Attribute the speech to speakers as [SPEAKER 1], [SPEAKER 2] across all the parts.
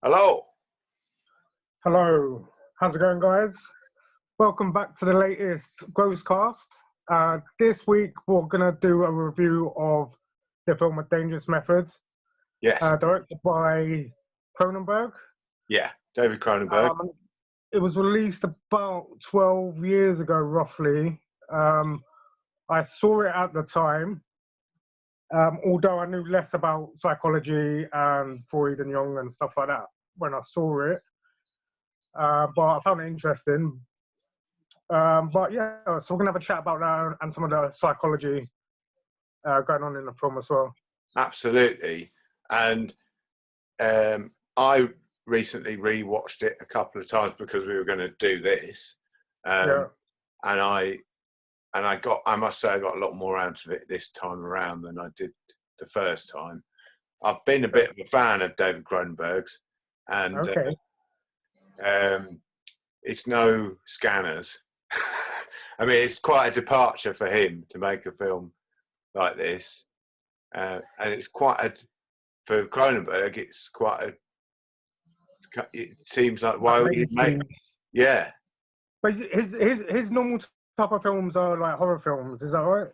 [SPEAKER 1] Hello.
[SPEAKER 2] Hello, how's it going, guys? Welcome back to the latest Gross cast. This week we're gonna do a review of the film A Dangerous Method,
[SPEAKER 1] Yes.
[SPEAKER 2] directed by Cronenberg.
[SPEAKER 1] Yeah, David Cronenberg.
[SPEAKER 2] It was released about 12 years ago, roughly. I saw it at the time, although I knew less about psychology and Freud and Jung and stuff like that when I saw it. But I found it interesting. But yeah, so we're gonna have a chat about that and some of the psychology going on in the film as well.
[SPEAKER 1] Absolutely. And I recently rewatched it a couple of times because we were going to do this.
[SPEAKER 2] Yeah.
[SPEAKER 1] And I must say I got a lot more out of it this time around than I did the first time. I've been a bit of a fan of David Cronenberg's, and
[SPEAKER 2] Okay.
[SPEAKER 1] it's no Scanners. I mean, it's quite a departure for him to make a film like this, and it's quite for Cronenberg. It's quite it seems like why would he make this? Yeah.
[SPEAKER 2] But his normal type of films are like horror films. Is that right?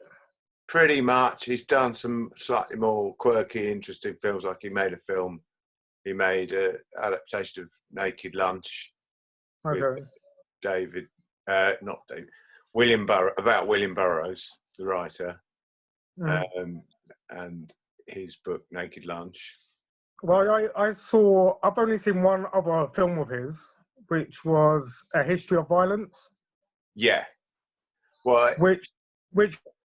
[SPEAKER 1] Pretty much. He's done some slightly more quirky, interesting films. Like he made an adaptation of Naked Lunch.
[SPEAKER 2] Okay.
[SPEAKER 1] William Burroughs, the writer, and his book Naked Lunch.
[SPEAKER 2] Well, I've only seen one other film of his, which was A History of Violence.
[SPEAKER 1] Yeah. Well,
[SPEAKER 2] which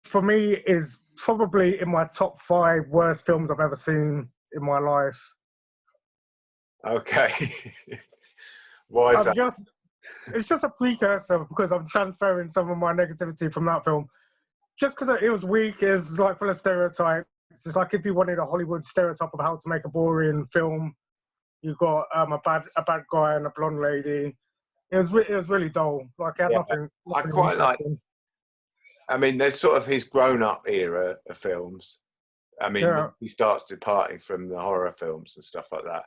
[SPEAKER 2] for me is probably in my top 5 worst films I've ever seen in my life.
[SPEAKER 1] Okay. Why is that?
[SPEAKER 2] It's just a precursor because I'm transferring some of my negativity from that film. Just because it was weak, it's like full of stereotypes. It's like if you wanted a Hollywood stereotype of how to make a boring film, you got a bad guy and a blonde lady. It was really dull. Like it had nothing
[SPEAKER 1] I quite like. I mean, there's sort of his grown-up era of films. I mean, he starts departing from the horror films and stuff like that.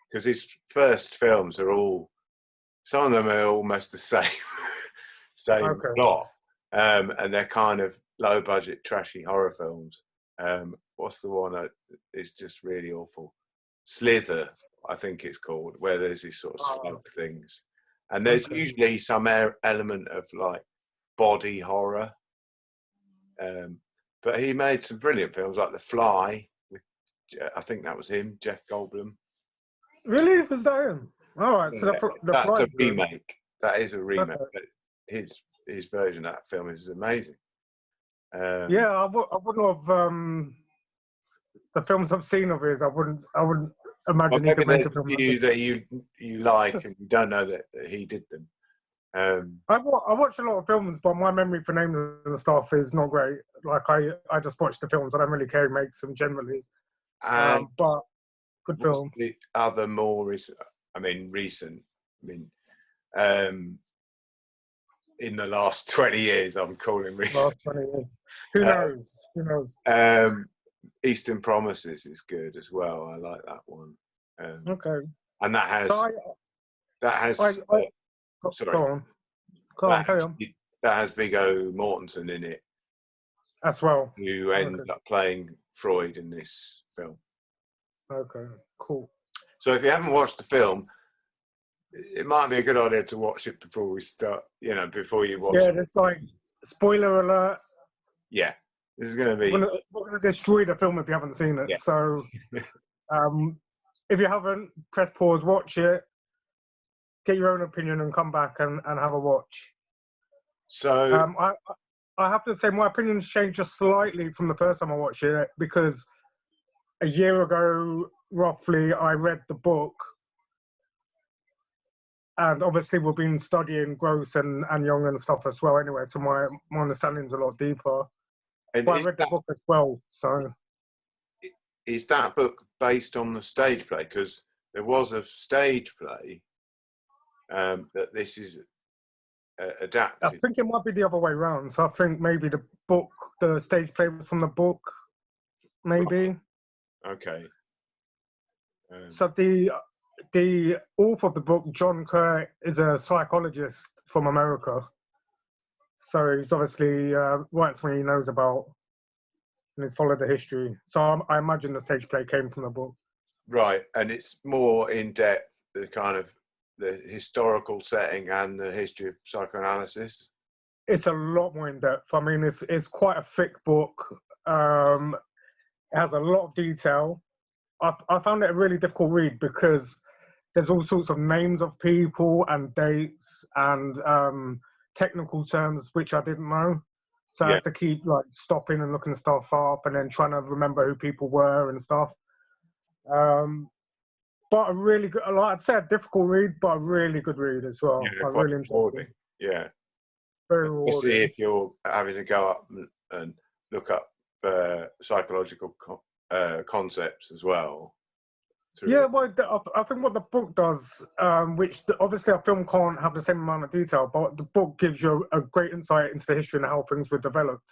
[SPEAKER 1] Because his first films are all, some of them are almost the same plot, and they're kind of low-budget, trashy horror films. What's the one that is just really awful? Slither, I think it's called, where there's these sort of slug things, and there's usually some element of like body horror. But he made some brilliant films like The Fly. I think that was him, Jeff Goldblum.
[SPEAKER 2] Really? Was that him? All right. So
[SPEAKER 1] that's a remake. That is a remake. Okay. But his version of that film is amazing.
[SPEAKER 2] I wouldn't have. The films I've seen of his, I wouldn't imagine he could make a film
[SPEAKER 1] like that you like and you don't know that he did them.
[SPEAKER 2] I watch a lot of films, but my memory for names and stuff is not great. Like I just watch the films. I don't really care who makes them generally. But good film.
[SPEAKER 1] The other more recent. In the last 20 years, I'm calling recent.
[SPEAKER 2] Last 20 years. Who knows?
[SPEAKER 1] Eastern Promises is good as well. I like that one.
[SPEAKER 2] Okay.
[SPEAKER 1] And that has.
[SPEAKER 2] Go on, carry on.
[SPEAKER 1] That has Viggo Mortensen in it
[SPEAKER 2] as well,
[SPEAKER 1] who ends up playing Freud in this film.
[SPEAKER 2] Okay, cool.
[SPEAKER 1] So if you haven't watched the film, it might be a good idea to watch it before we start. Before you watch.
[SPEAKER 2] Yeah, it's like spoiler alert.
[SPEAKER 1] Yeah, this is going to be.
[SPEAKER 2] We're going to destroy the film if you haven't seen it. Yeah. So, if you haven't, press pause, watch it. Get your own opinion and come back and have a watch.
[SPEAKER 1] So
[SPEAKER 2] I have to say my opinion's changed just slightly from the first time I watched it because a year ago, roughly, I read the book, and obviously we've been studying Gross and Jung and stuff as well. Anyway, so my understanding's a lot deeper. But I read the book as well. So
[SPEAKER 1] is that book based on the stage play? Because there was a stage play. That this is adapted.
[SPEAKER 2] I think it might be the other way around. So I think maybe the stage play was from the book, maybe.
[SPEAKER 1] Okay.
[SPEAKER 2] So the the author of the book, John Kerr, is a psychologist from America. So he's obviously writes what he knows about and he's followed the history. So I imagine the stage play came from the book.
[SPEAKER 1] Right, and it's more in depth, the kind of the historical setting and the history of psychoanalysis.
[SPEAKER 2] It's a lot more in depth. I mean, it's quite a thick book. It has a lot of detail. I found it a really difficult read because there's all sorts of names of people and dates and technical terms which I didn't know. So I had to keep like stopping and looking stuff up and then trying to remember who people were and stuff. But a really good, like I'd say, a difficult read, but a really good read as well.
[SPEAKER 1] Yeah,
[SPEAKER 2] like, really interesting.
[SPEAKER 1] Yeah,
[SPEAKER 2] very rewarding.
[SPEAKER 1] Especially if you're having to go up and look up psychological concepts as well.
[SPEAKER 2] Yeah, well, I think what the book does, which obviously a film can't have the same amount of detail, but the book gives you a great insight into the history and how things were developed.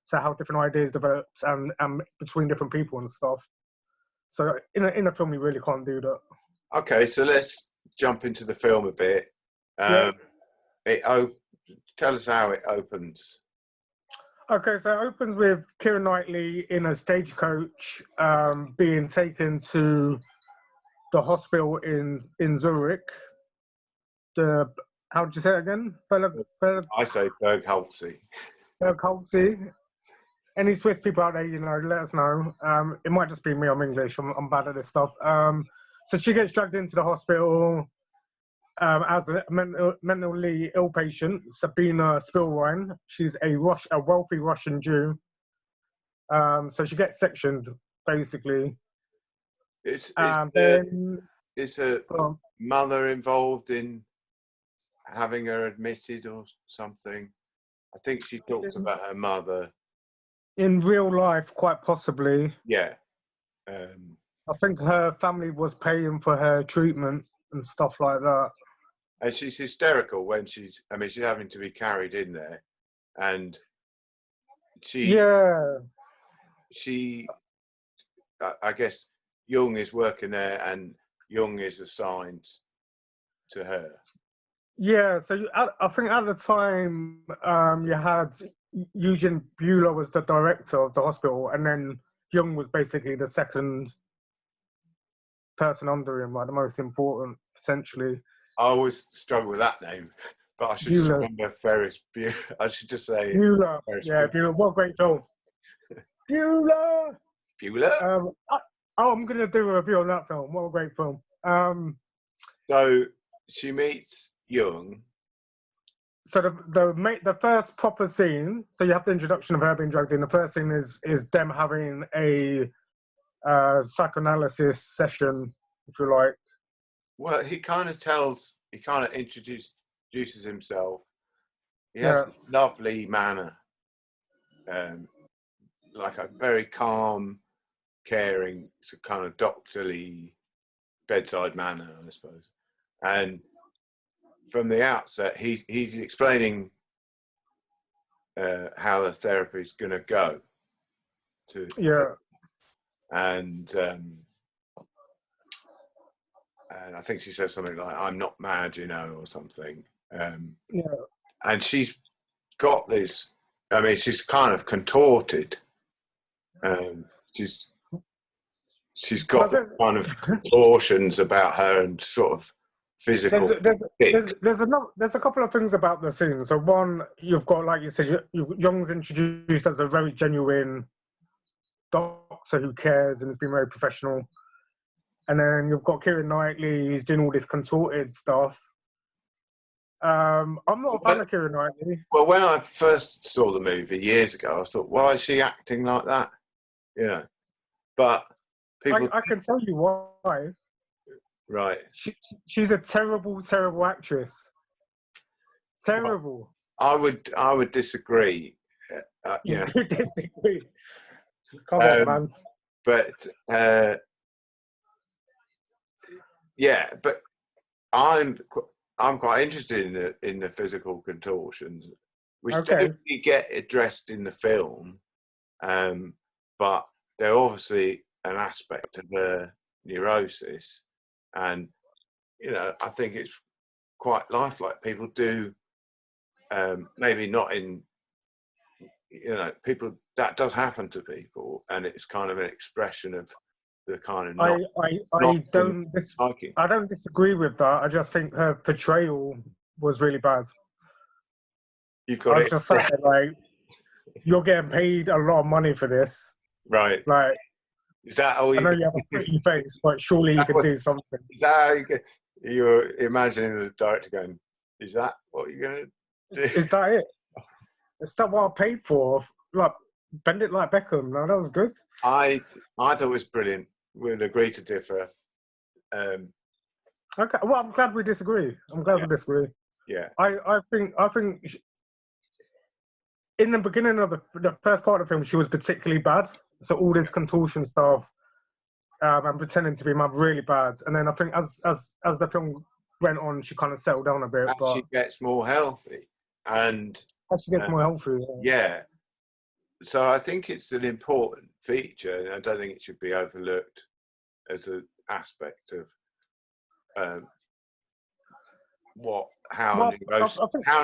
[SPEAKER 2] So how different ideas developed and between different people and stuff. So in a film, you really can't do that.
[SPEAKER 1] Okay, so let's jump into the film a bit. Tell us how it opens.
[SPEAKER 2] Okay, so it opens with Keira Knightley in a stagecoach being taken to the hospital in Zurich. How did you say it again?
[SPEAKER 1] I say Bergholtzy.
[SPEAKER 2] Bergholtzy. Any Swiss people out there, let us know. It might just be me. I'm English. I'm bad at this stuff. So she gets dragged into the hospital as a mentally ill patient, Sabina Spielrein. She's a wealthy Russian Jew. So she gets sectioned, basically.
[SPEAKER 1] Is her mother involved in having her admitted or something? I think she talks about her mother.
[SPEAKER 2] In real life, quite possibly.
[SPEAKER 1] Yeah.
[SPEAKER 2] I think her family was paying for her treatment and stuff like that.
[SPEAKER 1] And she's hysterical when she's having to be carried in there. And I guess Jung is working there and Jung is assigned to her. Yeah,
[SPEAKER 2] so I think at the time you had Eugen Buehler was the director of the hospital, and then Jung was basically the second person under him, like the most important, potentially.
[SPEAKER 1] I always struggle with that name, but I should just remember Ferris Bueller. I should just say
[SPEAKER 2] Bueller. Bueller. What a great film. Bueller. I'm going to do a review on that film. What a great film.
[SPEAKER 1] So she meets Jung.
[SPEAKER 2] So the first proper scene, so you have the introduction of her being dragged in. The first scene is them having a psychoanalysis session, if you like.
[SPEAKER 1] Well, he kind of introduces himself. He has a lovely manner, like a very calm, caring, kind of doctorly bedside manner, I suppose. And from the outset, he's explaining how the therapy is going to go. And I think she says something like, "I'm not mad, or something." And she's got this. I mean, she's kind of contorted. She's got kind of contortions about her and sort of physical.
[SPEAKER 2] There's a couple of things about the scene. So one, you've got, like you said, Jung's introduced as a very genuine doctor who cares and has been very professional. And then you've got Keira Knightley, who's doing all this contorted stuff. I'm not a fan of Keira Knightley.
[SPEAKER 1] Well, when I first saw the movie years ago, I thought, why is she acting like that? But people...
[SPEAKER 2] I can tell you why.
[SPEAKER 1] Right.
[SPEAKER 2] She's a terrible, terrible actress. Terrible.
[SPEAKER 1] Well, I would disagree.
[SPEAKER 2] You disagree? Come on, man.
[SPEAKER 1] But... but I'm quite interested in the physical contortions, which definitely get addressed in the film, but they're obviously an aspect of the neurosis, And I think it's quite lifelike. People do, maybe not in, people, that does happen to people, and it's kind of an expression of the kind of not liking.
[SPEAKER 2] I don't disagree with that. I just think her portrayal was really bad.
[SPEAKER 1] You've got
[SPEAKER 2] I was just saying, like, you're getting paid a lot of money for this,
[SPEAKER 1] right?
[SPEAKER 2] Like,
[SPEAKER 1] is that all?
[SPEAKER 2] I know you have a pretty face, but surely you could do something.
[SPEAKER 1] Is that you're imagining the director going, "Is that what you're going to do?
[SPEAKER 2] Is that it? Is that what I paid for? Like, bend it like Beckham." No, that was good.
[SPEAKER 1] I thought it was brilliant. We'll agree to differ.
[SPEAKER 2] Okay, well, I'm glad we disagree. We disagree.
[SPEAKER 1] Yeah.
[SPEAKER 2] I think in the beginning of the first part of the film, she was particularly bad. So all this contortion stuff and pretending to be mad, really bad. And then I think as the film went on, she kind of settled down a bit.
[SPEAKER 1] But she gets more healthy, and
[SPEAKER 2] as she gets more healthy.
[SPEAKER 1] Yeah. So I think it's an important feature, and I don't think it should be overlooked as an aspect of how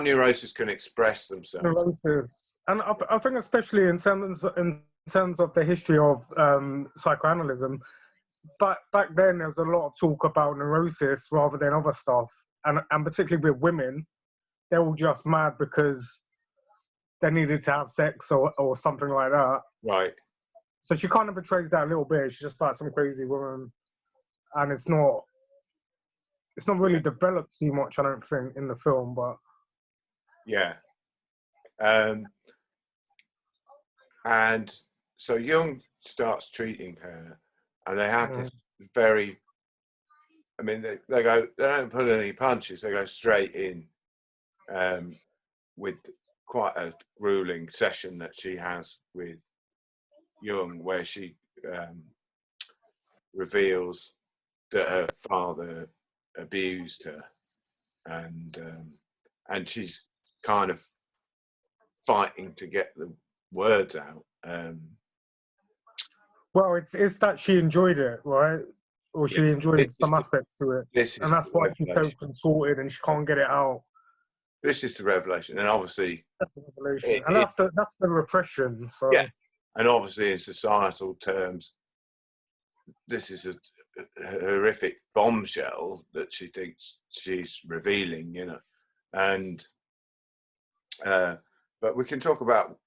[SPEAKER 1] neurosis can express themselves.
[SPEAKER 2] Neurosis, and I think especially in terms of the history of psychoanalysis, but back then there was a lot of talk about neurosis rather than other stuff, and particularly with women, they're all just mad because they needed to have sex or something like that.
[SPEAKER 1] Right.
[SPEAKER 2] So she kind of betrays that a little bit. She's just like some crazy woman, and it's not really developed too much, I don't think, in the film. But
[SPEAKER 1] yeah, and so Jung starts treating her, and they have this very. I mean, they don't pull any punches. They go straight in, with quite a grueling session that she has with Jung, where she reveals that her father abused her, and she's kind of fighting to get the words out.
[SPEAKER 2] Well, it's that she enjoyed it, right? Or she enjoyed some aspects to it, and that's why she's so contorted and she can't get it out.
[SPEAKER 1] This is the revelation, and obviously
[SPEAKER 2] that's the revelation, and that's the repression. So
[SPEAKER 1] yeah, and obviously in societal terms, this is a horrific bombshell that she thinks she's revealing, and but we can talk about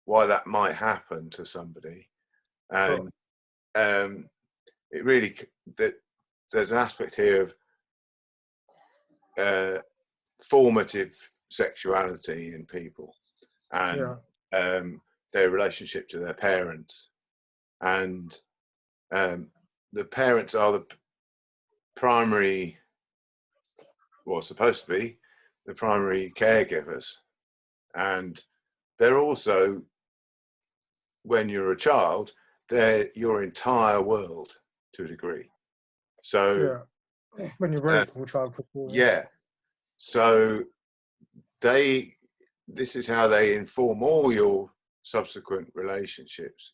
[SPEAKER 1] why that might happen to somebody, and it really there's an aspect here of formative sexuality in people, and their relationship to their parents, and the parents are the primary, supposed to be the primary caregivers, and they're also, when you're a child, they're your entire world to a degree. So
[SPEAKER 2] when you're a very small child, for sure.
[SPEAKER 1] Yeah. So this is how they inform all your subsequent relationships,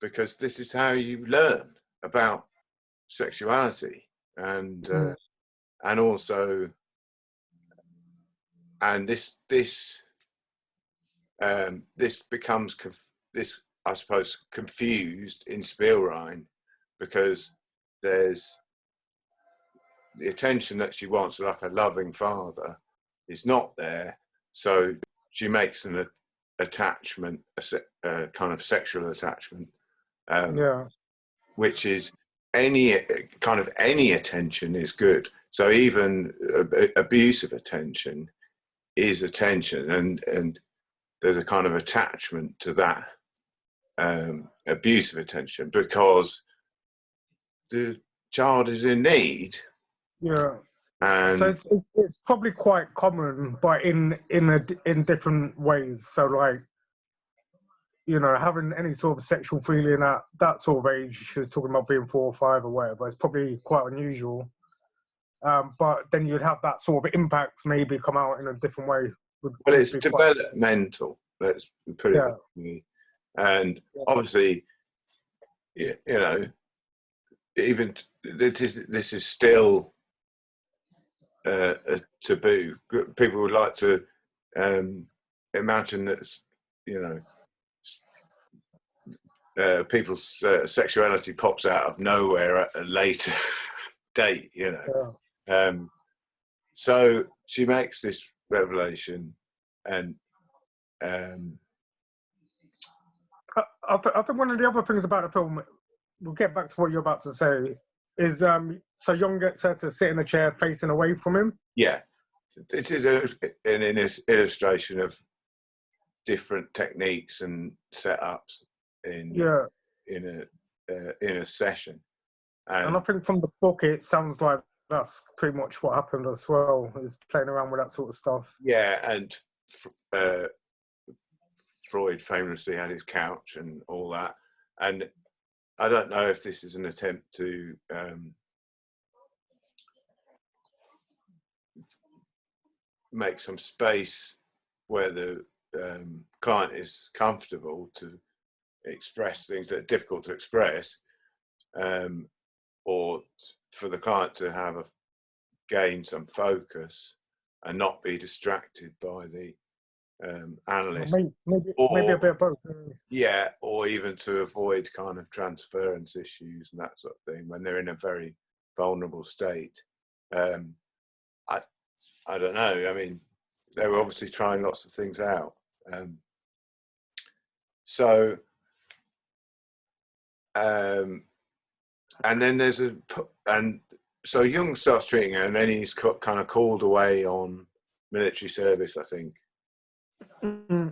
[SPEAKER 1] because this is how you learn about sexuality, and also, and this becomes I suppose confused in Spielrein, because there's the attention that she wants, like a loving father, is not there. So she makes an attachment, a kind of sexual attachment, which is any attention is good. So even abusive attention is attention, and there's a kind of attachment to that abusive attention, because the child is in need.
[SPEAKER 2] Yeah.
[SPEAKER 1] And
[SPEAKER 2] so it's probably quite common, but in different ways. So like, having any sort of sexual feeling at that sort of age, she was talking about being 4 or 5 or whatever, it's probably quite unusual. But then you'd have that sort of impact maybe come out in a different way.
[SPEAKER 1] Well, it's developmental, let's put it that way. And obviously, even this is still a taboo. People would like to imagine that, you know, people's sexuality pops out of nowhere at a later date, you know.
[SPEAKER 2] Yeah.
[SPEAKER 1] So she makes this revelation, and
[SPEAKER 2] I think one of the other things about the film, we'll get back to what you're about to say, is so Jung gets her to sit in a chair facing away from him.
[SPEAKER 1] Yeah, it is an illustration of different techniques and setups in a session.
[SPEAKER 2] And I think from the book, it sounds like that's pretty much what happened as well, is playing around with that sort of stuff.
[SPEAKER 1] Yeah, and Freud famously had his couch and all that. And I don't know if this is an attempt to make some space where the client is comfortable to express things that are difficult to express, or for the client to gain some focus and not be distracted by the analyst.
[SPEAKER 2] Maybe a bit of both.
[SPEAKER 1] Yeah, or even to avoid kind of transference issues and that sort of thing when they're in a very vulnerable state. I don't know. I mean, they were obviously trying lots of things out. And then so Jung starts treating her, and then he's kind of called away on military service, I think.
[SPEAKER 2] Mm-hmm.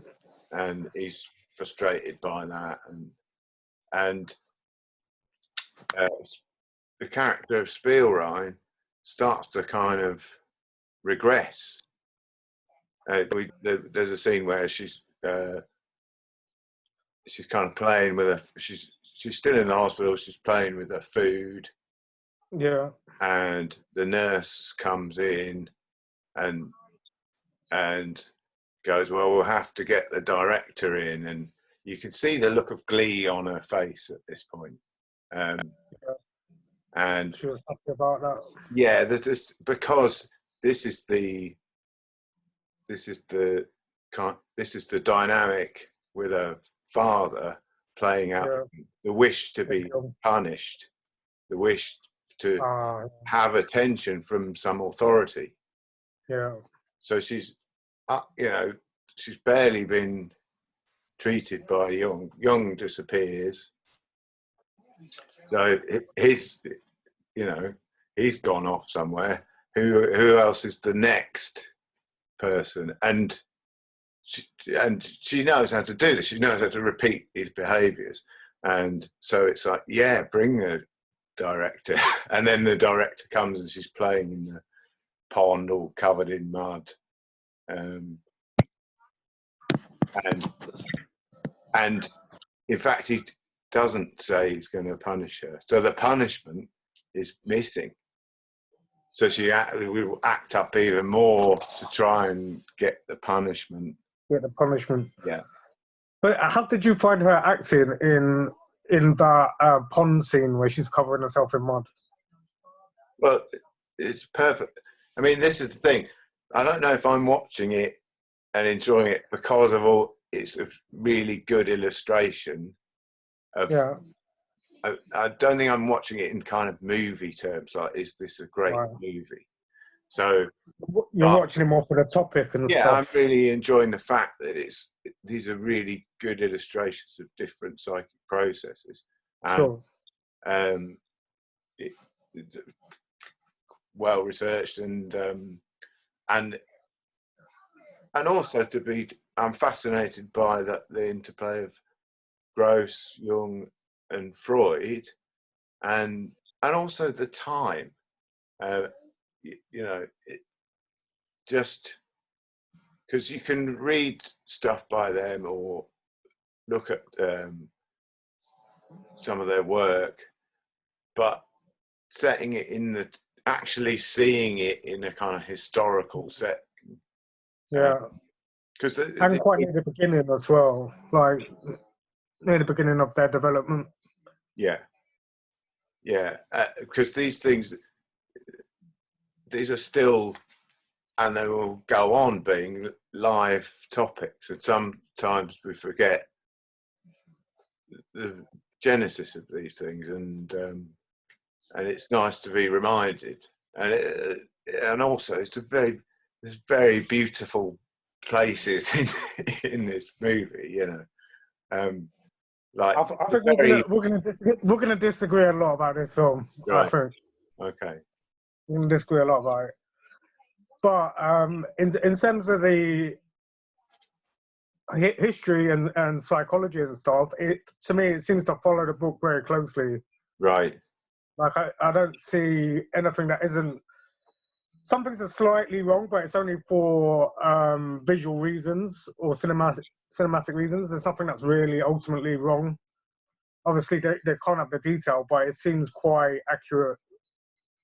[SPEAKER 1] And he's frustrated by that, and the character of Spielrein starts to kind of regress. There's a scene where she's kind of playing with her. She's still in the hospital. She's playing with her food.
[SPEAKER 2] Yeah.
[SPEAKER 1] And the nurse comes in and goes, "Well, we'll have to get the director in," and you can see the look of glee on her face at this point. And
[SPEAKER 2] she was happy about that.
[SPEAKER 1] Yeah, because this is the dynamic with a father playing out the wish to be punished, the wish to have attention from some authority.
[SPEAKER 2] Yeah.
[SPEAKER 1] So she's, she's barely been treated by Jung. Jung disappears. So he's gone off somewhere. Who else is the next person? And she knows how to do this. She knows how to repeat these behaviours. And so it's like, yeah, bring the director. And then the director comes and she's playing in the pond all covered in mud. And in fact, he doesn't say he's going to punish her. So the punishment is missing. So we will act up even more to try and get the punishment.
[SPEAKER 2] Yeah. But how did you find her acting in that pond scene where she's covering herself in mud?
[SPEAKER 1] Well, it's perfect. I mean, this is the thing. I don't know if I'm watching it and enjoying it because of it's a really good illustration of.
[SPEAKER 2] Yeah.
[SPEAKER 1] I don't think I'm watching it in kind of movie terms. Like, is this a great movie? So
[SPEAKER 2] you're watching it more for the topic and stuff.
[SPEAKER 1] Yeah, I'm really enjoying the fact that these are really good illustrations of different psychic processes. And, well researched and also I'm fascinated by the interplay of Gross, Jung, and Freud, and also the time. Just because you can read stuff by them or look at some of their work, but setting it actually seeing it in a kind of historical setting.
[SPEAKER 2] Yeah. And quite near the beginning as well, like near the beginning of their development.
[SPEAKER 1] Yeah. Yeah, because these things, these are still, and they will go on being live topics, and sometimes we forget the genesis of these things, and it's nice to be reminded, and also there's very beautiful places in this movie, you know. Like
[SPEAKER 2] I think we're gonna disagree a lot about this film.
[SPEAKER 1] Right.
[SPEAKER 2] I think.
[SPEAKER 1] Okay.
[SPEAKER 2] We're gonna disagree a lot about it. But in terms of the history and psychology and stuff, to me it seems to follow the book very closely.
[SPEAKER 1] Right.
[SPEAKER 2] Like I don't see anything that isn't. Some things are slightly wrong, but it's only for visual reasons or cinematic reasons. There's nothing that's really ultimately wrong. Obviously, they can't have the detail, but it seems quite accurate,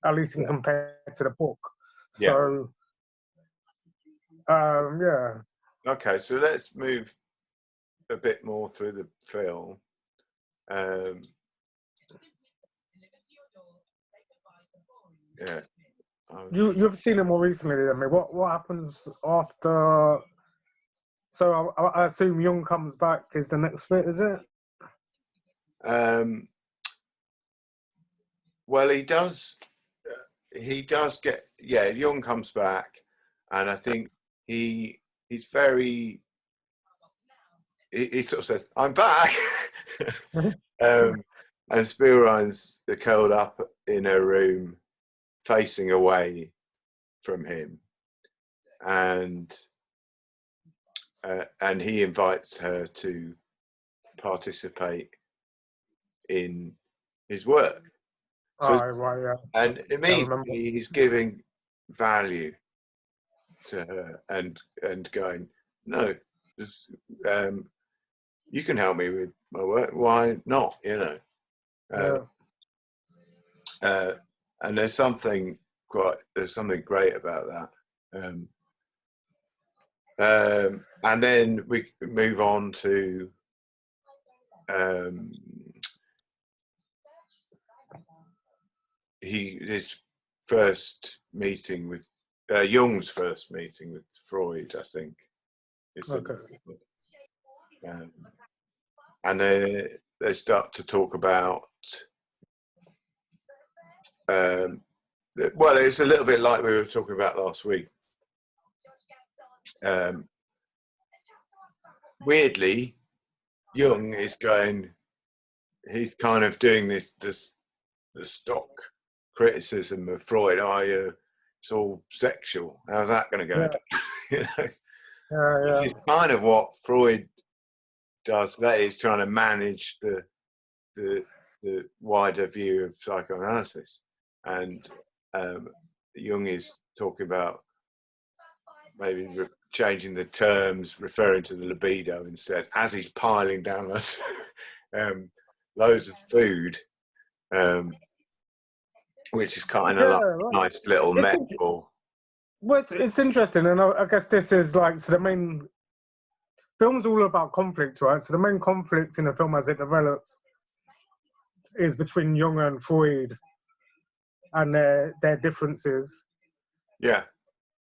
[SPEAKER 2] at least in compared to the book.
[SPEAKER 1] Yeah.
[SPEAKER 2] So, yeah.
[SPEAKER 1] Okay, so let's move a bit more through the film. Yeah.
[SPEAKER 2] You've seen it more recently than me. What happens after? So I assume Jung comes back is the next bit, is it?
[SPEAKER 1] Well, he does get, yeah, Jung comes back, and I think he's very, he sort of says, "I'm back," and Spielrein's curled up in her room, facing away from him, and he invites her to participate in his work. So,
[SPEAKER 2] right, yeah.
[SPEAKER 1] and immediately he's giving value to her and going, no, you can help me with my work. Why not? You know. And there's something great about that. And then we move on to his first meeting with Jung's first meeting with Freud, I think.
[SPEAKER 2] Okay.
[SPEAKER 1] And they start to talk about. Well, it's a little bit like we were talking about last week. Weirdly, Jung is going. He's kind of doing the stock criticism of Freud. It's all sexual. How's that going to go?
[SPEAKER 2] Yeah.
[SPEAKER 1] You know? Which is kind of what Freud does. That is trying to manage the wider view of psychoanalysis, and Jung is talking about maybe changing the terms, referring to the libido instead, as he's piling down us loads of food, which is kind of like a nice little metaphor.
[SPEAKER 2] Well, it's interesting, and I guess this is like, so the main film's all about conflict, right? So the main conflict in the film as it develops is between Jung and Freud and their differences.
[SPEAKER 1] Yeah.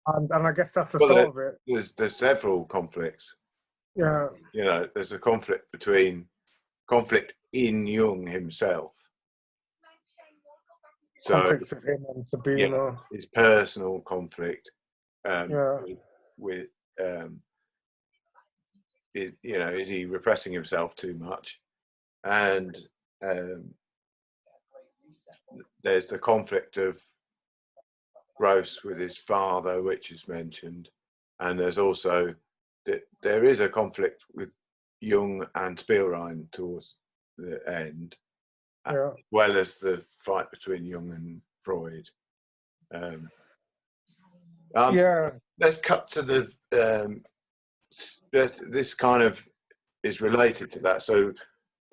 [SPEAKER 2] And I guess that's the start of it.
[SPEAKER 1] There's several conflicts.
[SPEAKER 2] Yeah.
[SPEAKER 1] You know, there's a conflict in Jung himself.
[SPEAKER 2] Conflicts with him and Sabina.
[SPEAKER 1] Yeah, his personal conflict with is he repressing himself too much? And there's the conflict of Gross with his father, which is mentioned, and there's also there is a conflict with Jung and Spielrein towards the end, as well as the fight between Jung and Freud. Let's cut to the this kind of is related to that. So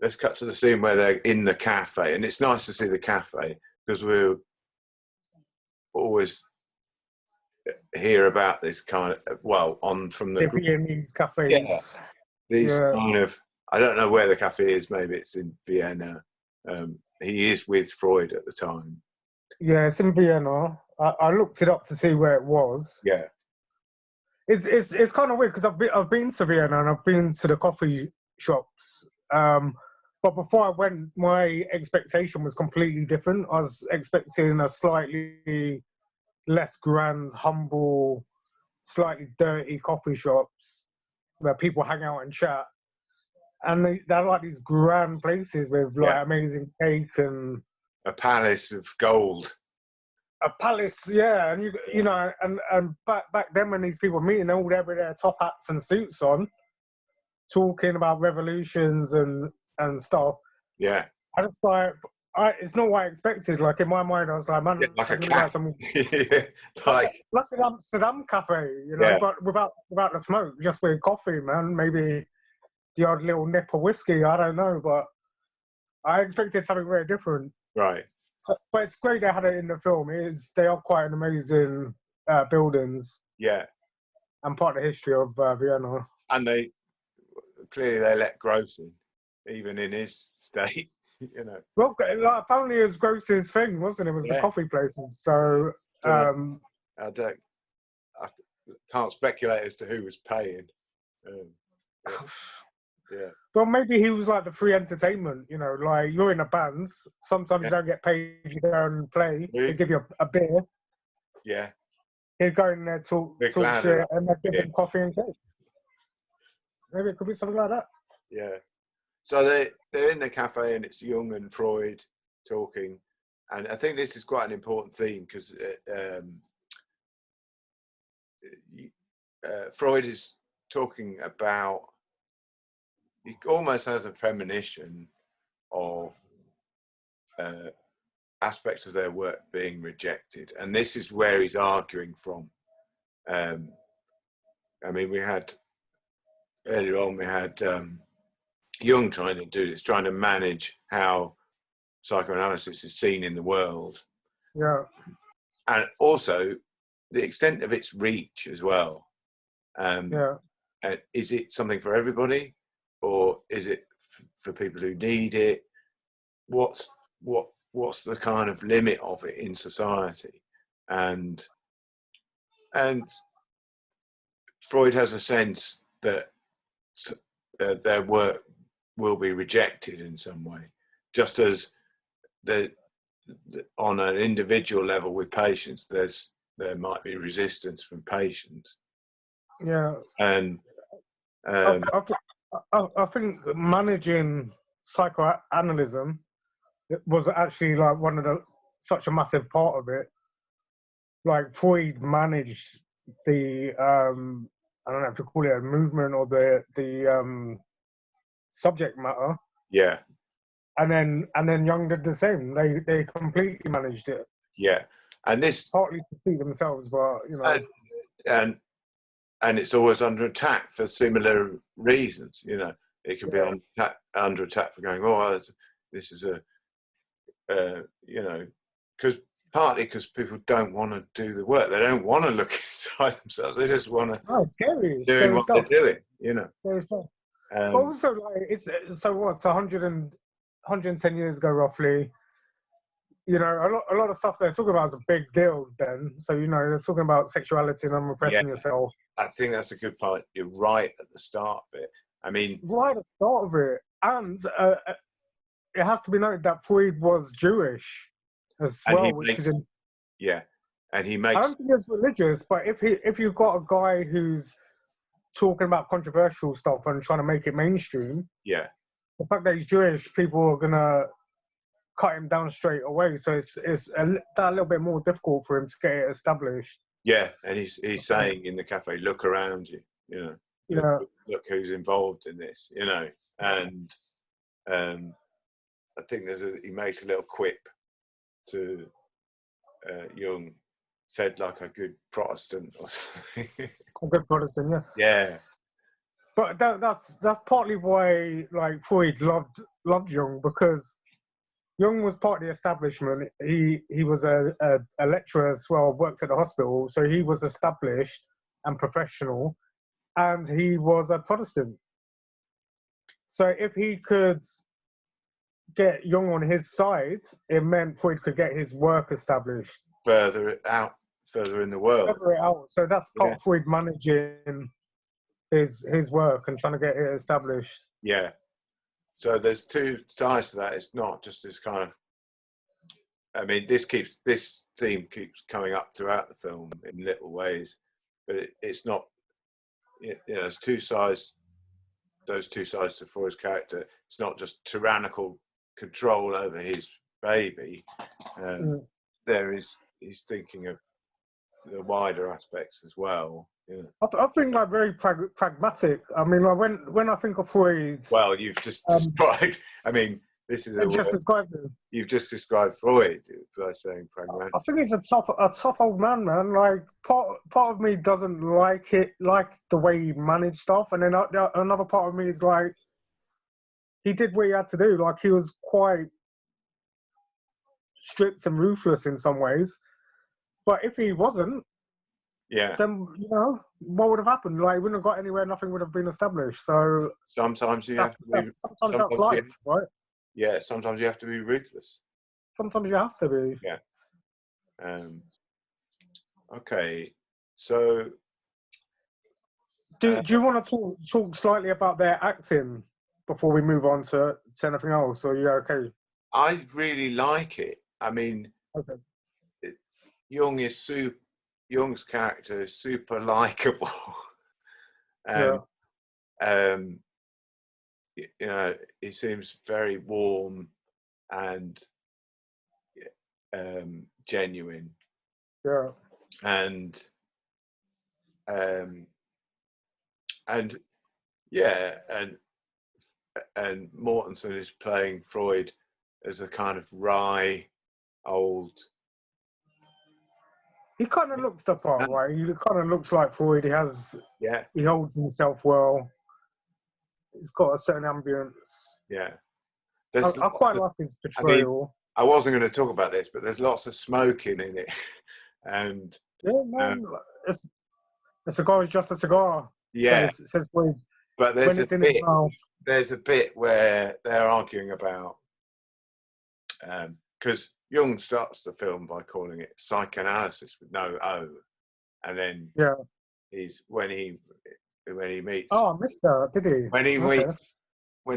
[SPEAKER 1] let's cut to the scene where they're in the cafe, and it's nice to see the cafe because we're always hear about this kind of from the
[SPEAKER 2] Viennese cafes.
[SPEAKER 1] These kind of, I don't know where the cafe is. Maybe it's in Vienna, He is with Freud at the time.
[SPEAKER 2] Yeah, it's in Vienna. I looked it up to see where it was.
[SPEAKER 1] Yeah.
[SPEAKER 2] It's kind of weird because I've been to Vienna and I've been to the coffee shops. But before I went, my expectation was completely different. I was expecting a slightly less grand, humble, slightly dirty coffee shops where people hang out and chat. And they're like these grand places with like amazing cake and
[SPEAKER 1] a palace of gold.
[SPEAKER 2] A palace, yeah, and you know, and back then when these people were meeting, all there with their top hats and suits on, talking about revolutions and stuff.
[SPEAKER 1] Yeah,
[SPEAKER 2] I just like, it's not what I expected. Like in my mind, I was like, man,
[SPEAKER 1] like a
[SPEAKER 2] like some, like an Amsterdam cafe, you know, but without the smoke, just with coffee, man. Maybe the odd little nip of whiskey, I don't know, but I expected something very different.
[SPEAKER 1] Right.
[SPEAKER 2] So, but it's great they had it in the film. They are quite an amazing buildings.
[SPEAKER 1] Yeah.
[SPEAKER 2] And part of the history of Vienna.
[SPEAKER 1] And they let Gross in, even in his state, you know.
[SPEAKER 2] Well, like, apparently it was Gross's thing, wasn't it? It was the coffee places. So
[SPEAKER 1] I can't speculate as to who was paying. Yeah.
[SPEAKER 2] Well, maybe he was like the free entertainment, you know, like you're in a band. Sometimes you don't get paid, you go and play. They give you a beer.
[SPEAKER 1] Yeah.
[SPEAKER 2] He'd go in there, talk shit, and they'd give him coffee and cake. Maybe it could be something like that.
[SPEAKER 1] Yeah. So they're in the cafe and it's Jung and Freud talking. And I think this is quite an important theme because Freud is talking about, he almost has a premonition of aspects of their work being rejected. And this is where he's arguing from. I mean, earlier on, we had Jung trying to do this, trying to manage how psychoanalysis is seen in the world.
[SPEAKER 2] Yeah.
[SPEAKER 1] And also the extent of its reach as well. Is it something for everybody? Or is it for people who need it? What's the kind of limit of it in society? And Freud has a sense that their work will be rejected in some way, just as on an individual level with patients, there might be resistance from patients.
[SPEAKER 2] Yeah.
[SPEAKER 1] And
[SPEAKER 2] I think managing psychoanalysis was actually like such a massive part of it. Like Freud managed the I don't know if you call it a movement or the subject matter.
[SPEAKER 1] Yeah.
[SPEAKER 2] And then Jung did the same. They completely managed it.
[SPEAKER 1] Yeah. And this
[SPEAKER 2] partly to suit themselves, but you know.
[SPEAKER 1] And it's always under attack for similar reasons, you know. It can be under attack for going, this is you know, partly because people don't want to do the work. They don't want to look inside themselves. They just want to
[SPEAKER 2] it's scary.
[SPEAKER 1] doing what they're doing, you know.
[SPEAKER 2] But also, like, it's 110 years ago, roughly. You know, a lot of stuff they're talking about is a big deal then. So, you know, they're talking about sexuality and repressing yourself.
[SPEAKER 1] I think that's a good point. You're right at the start of it. I mean...
[SPEAKER 2] Right at the start of it. And it has to be noted that Freud was Jewish as well, which is...
[SPEAKER 1] Yeah. And he makes...
[SPEAKER 2] I don't think it's religious, but if you've got a guy who's talking about controversial stuff and trying to make it mainstream...
[SPEAKER 1] Yeah.
[SPEAKER 2] The fact that he's Jewish, people are going to cut him down straight away, so it's a little bit more difficult for him to get it established.
[SPEAKER 1] Yeah, and he's saying in the cafe, look around you, you know, look who's involved in this, you know, and I think he makes a little quip to Jung, said like a good Protestant or something.
[SPEAKER 2] A good Protestant, yeah.
[SPEAKER 1] Yeah.
[SPEAKER 2] But that's partly why like Freud loved Jung, because Jung was part of the establishment. He was a lecturer as well, worked at the hospital, so he was established and professional, and he was a Protestant. So if he could get Jung on his side, it meant Freud could get his work established
[SPEAKER 1] further in the world.
[SPEAKER 2] further it out. So that's part
[SPEAKER 1] Yeah.
[SPEAKER 2] of Freud managing his work and trying to get it established.
[SPEAKER 1] Yeah. So there's two sides to that. It's not just this kind of. I mean, this theme keeps coming up throughout the film in little ways, but it's not. There's two sides. Those two sides to Freud's character. It's not just tyrannical control over his baby. He's thinking of the wider aspects as well. Yeah.
[SPEAKER 2] I think like very pragmatic. I mean, like when I think of Freud.
[SPEAKER 1] Well, you've just described. I mean, this is you've just described Freud by saying pragmatic.
[SPEAKER 2] I think he's a tough old man, man. Like part of me doesn't like the way he managed stuff, and then another part of me is like, he did what he had to do. Like he was quite strict and ruthless in some ways, but if he wasn't, then what would have happened? Like, we wouldn't have got anywhere. Nothing would have been established. So
[SPEAKER 1] sometimes you have to be.
[SPEAKER 2] Sometimes that's life, right?
[SPEAKER 1] Yeah, sometimes you have to be ruthless.
[SPEAKER 2] Sometimes you have to be.
[SPEAKER 1] Yeah. Okay. So,
[SPEAKER 2] do you want to talk slightly about their acting before we move on to anything else? Or are you okay?
[SPEAKER 1] I really like it. I mean, Jung's character is super likable. He seems very warm and genuine.
[SPEAKER 2] Yeah.
[SPEAKER 1] And Mortensen is playing Freud as a kind of wry, old.
[SPEAKER 2] He kind of looks the part, right? He kind of looks like Freud. He holds himself well. He's got a certain ambience.
[SPEAKER 1] Yeah.
[SPEAKER 2] I quite like his portrayal.
[SPEAKER 1] I wasn't going to talk about this, but there's lots of smoking in it. And
[SPEAKER 2] a cigar is just a cigar.
[SPEAKER 1] Yeah.
[SPEAKER 2] Says Freud.
[SPEAKER 1] But there's a bit where they're arguing about, because Jung starts the film by calling it psychoanalysis with no O, and then when he meets.
[SPEAKER 2] Oh, I missed that. Did he?
[SPEAKER 1] When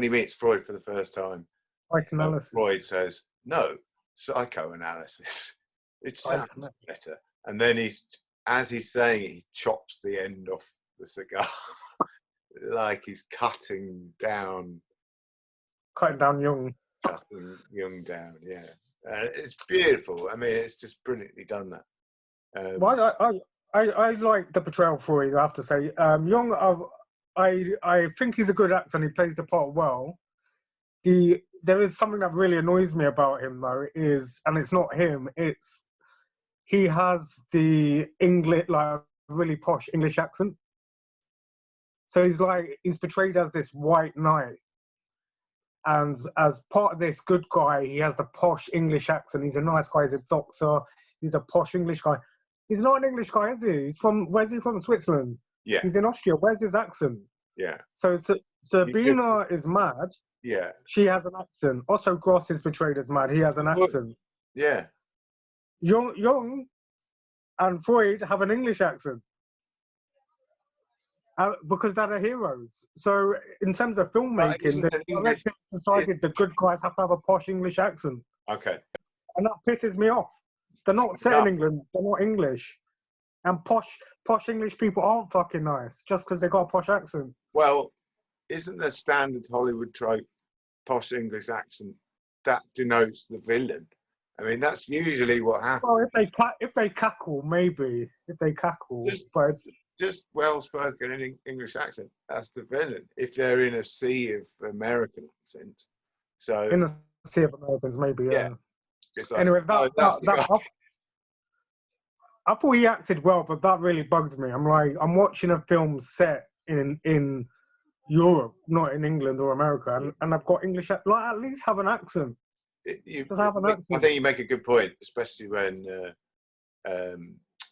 [SPEAKER 1] he meets Freud for the first time,
[SPEAKER 2] psychoanalysis.
[SPEAKER 1] Freud says no, psychoanalysis. It sounds better. And then as he's saying it, he chops the end off the cigar, like he's cutting down
[SPEAKER 2] Jung.
[SPEAKER 1] Cutting Jung down, yeah. It's beautiful. I mean, it's just brilliantly done that.
[SPEAKER 2] Well, I like the portrayal of Freud, I have to say. Jung, I think he's a good actor and he plays the part well. There is something that really annoys me about him, though, and it's not him, he has the English, like a really posh English accent. So he's portrayed as this white knight. And as part of this good guy, he has the posh English accent. He's a nice guy. He's a doctor. He's a posh English guy. He's not an English guy, is he? Where's he from? Switzerland.
[SPEAKER 1] Yeah.
[SPEAKER 2] He's in Austria. Where's his accent?
[SPEAKER 1] Yeah.
[SPEAKER 2] So Sabina is mad.
[SPEAKER 1] Yeah.
[SPEAKER 2] She has an accent. Otto Gross is portrayed as mad. He has an accent.
[SPEAKER 1] Yeah.
[SPEAKER 2] Jung and Freud have an English accent. Because they're the heroes. So in terms of filmmaking, the directors decided the good guys have to have a posh English accent.
[SPEAKER 1] Okay.
[SPEAKER 2] And that pisses me off. They're not set in England. They're not English. And posh English people aren't fucking nice just because they got a posh accent.
[SPEAKER 1] Well, isn't the standard Hollywood trope posh English accent that denotes the villain? I mean, that's usually what happens.
[SPEAKER 2] Well, if they cackle, maybe. If they cackle, but
[SPEAKER 1] just well-spoken English accent, that's the villain. If they're in a sea of American accent, so
[SPEAKER 2] in a sea of Americans, maybe. Yeah.
[SPEAKER 1] Like,
[SPEAKER 2] anyway, I thought he acted well, but that really bugs me. I'm watching a film set in Europe, not in England or America, and I've got English. At least have an accent. Have an accent.
[SPEAKER 1] I think you make a good point, especially when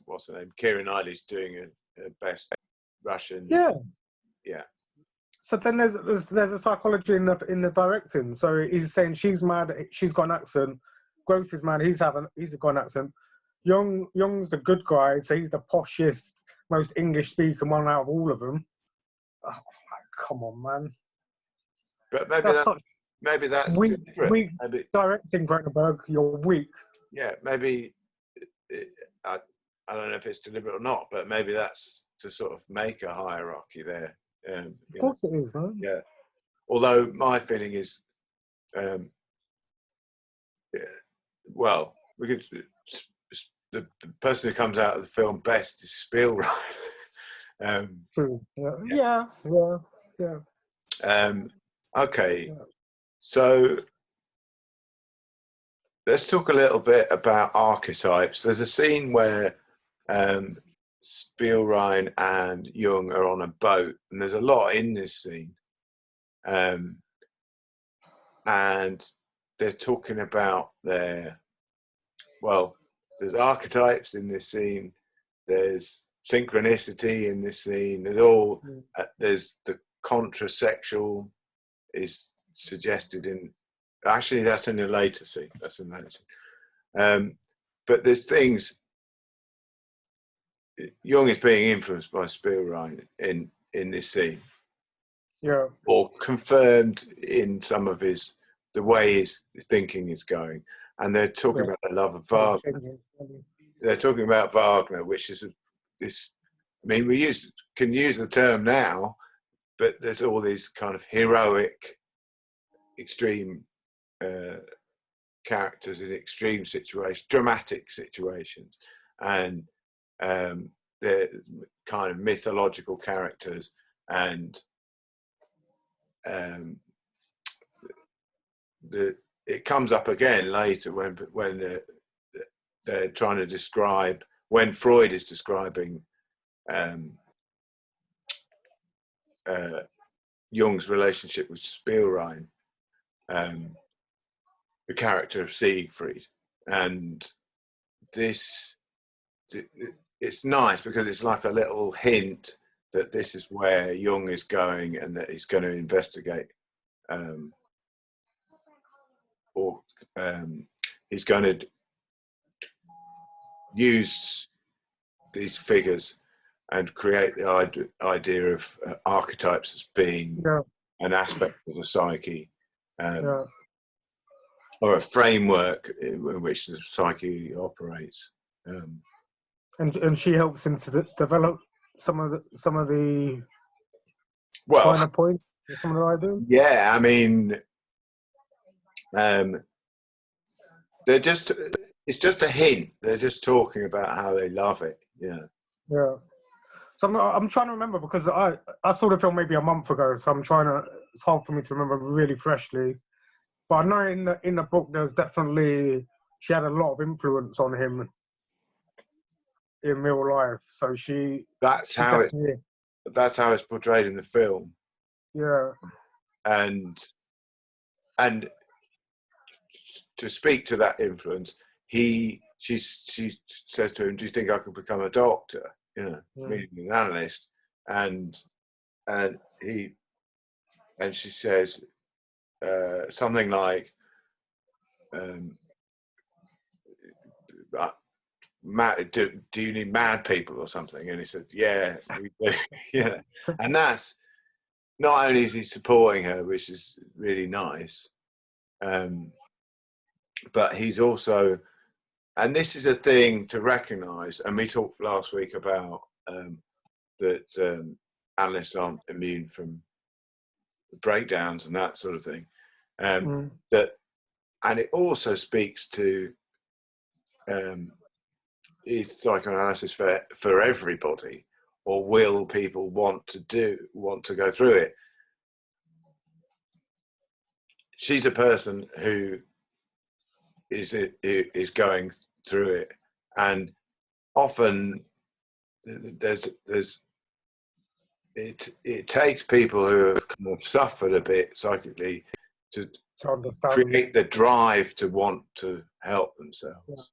[SPEAKER 1] what's her name, Corin is doing a best Russian.
[SPEAKER 2] Yeah.
[SPEAKER 1] Yeah.
[SPEAKER 2] So then there's a psychology in the directing. So he's saying she's mad, she's got an accent. Gross is mad, he's got an accent. Jung's the good guy, so he's the poshest, most English speaking one out of all of them. Oh, come on, man.
[SPEAKER 1] But maybe that's
[SPEAKER 2] weak
[SPEAKER 1] maybe,
[SPEAKER 2] directing, Cronenberg. You're weak.
[SPEAKER 1] Yeah, maybe I don't know if it's deliberate or not, but maybe that's to sort of make a hierarchy there.
[SPEAKER 2] Of course it is, man.
[SPEAKER 1] Yeah. Although my feeling is, well, we could. The person who comes out of the film best is Spielrein.
[SPEAKER 2] True. Yeah.
[SPEAKER 1] Okay, so let's talk a little bit about archetypes. There's a scene where Spielrein and Jung are on a boat, and there's a lot in this scene. And they're talking about there's archetypes in this scene, there's synchronicity in this scene, there's the contrasexual is suggested in, actually that's in the later scene, but there's things, Jung is being influenced by Spielrein in this scene.
[SPEAKER 2] Yeah.
[SPEAKER 1] Or confirmed in some of the way his thinking is going. And they're talking about the love of Wagner. They're talking about Wagner, which is this. I mean, we can use the term now, but there's all these kind of heroic, extreme characters in extreme situations, dramatic situations, and they're kind of mythological characters, and it comes up again later when they're trying to describe, when Freud is describing Jung's relationship with Spielrein, the character of Siegfried, and it's nice because it's like a little hint that this is where Jung is going, and that he's going to investigate, he's going to use these figures and create the idea of archetypes as being an aspect of the psyche, or a framework in which the psyche operates.
[SPEAKER 2] And she helps him to develop some of the finer points, some of the ideas.
[SPEAKER 1] Yeah, I mean, it's just a hint. They're just talking about how they love it. Yeah.
[SPEAKER 2] So I'm trying to remember, because I saw the film maybe a month ago, so it's hard for me to remember really freshly. But I know in the book there's definitely, she had a lot of influence on him in real life. So that's how
[SPEAKER 1] it's portrayed in the film.
[SPEAKER 2] Yeah.
[SPEAKER 1] And to speak to that influence, she says to him, "Do you think I could become a doctor? Meaning an analyst?" And she says something like, do you need mad people or something? And he said, "Yeah, we do." Yeah. And that's, not only is he supporting her, which is really nice, but he's also, and this is a thing to recognise, and we talked last week about that analysts aren't immune from breakdowns and that sort of thing. And it also speaks to is psychoanalysis for everybody, or will people want to go through it? She's a person who is going through it, and often it takes people who have kind of suffered a bit psychically to create the drive to want to help themselves.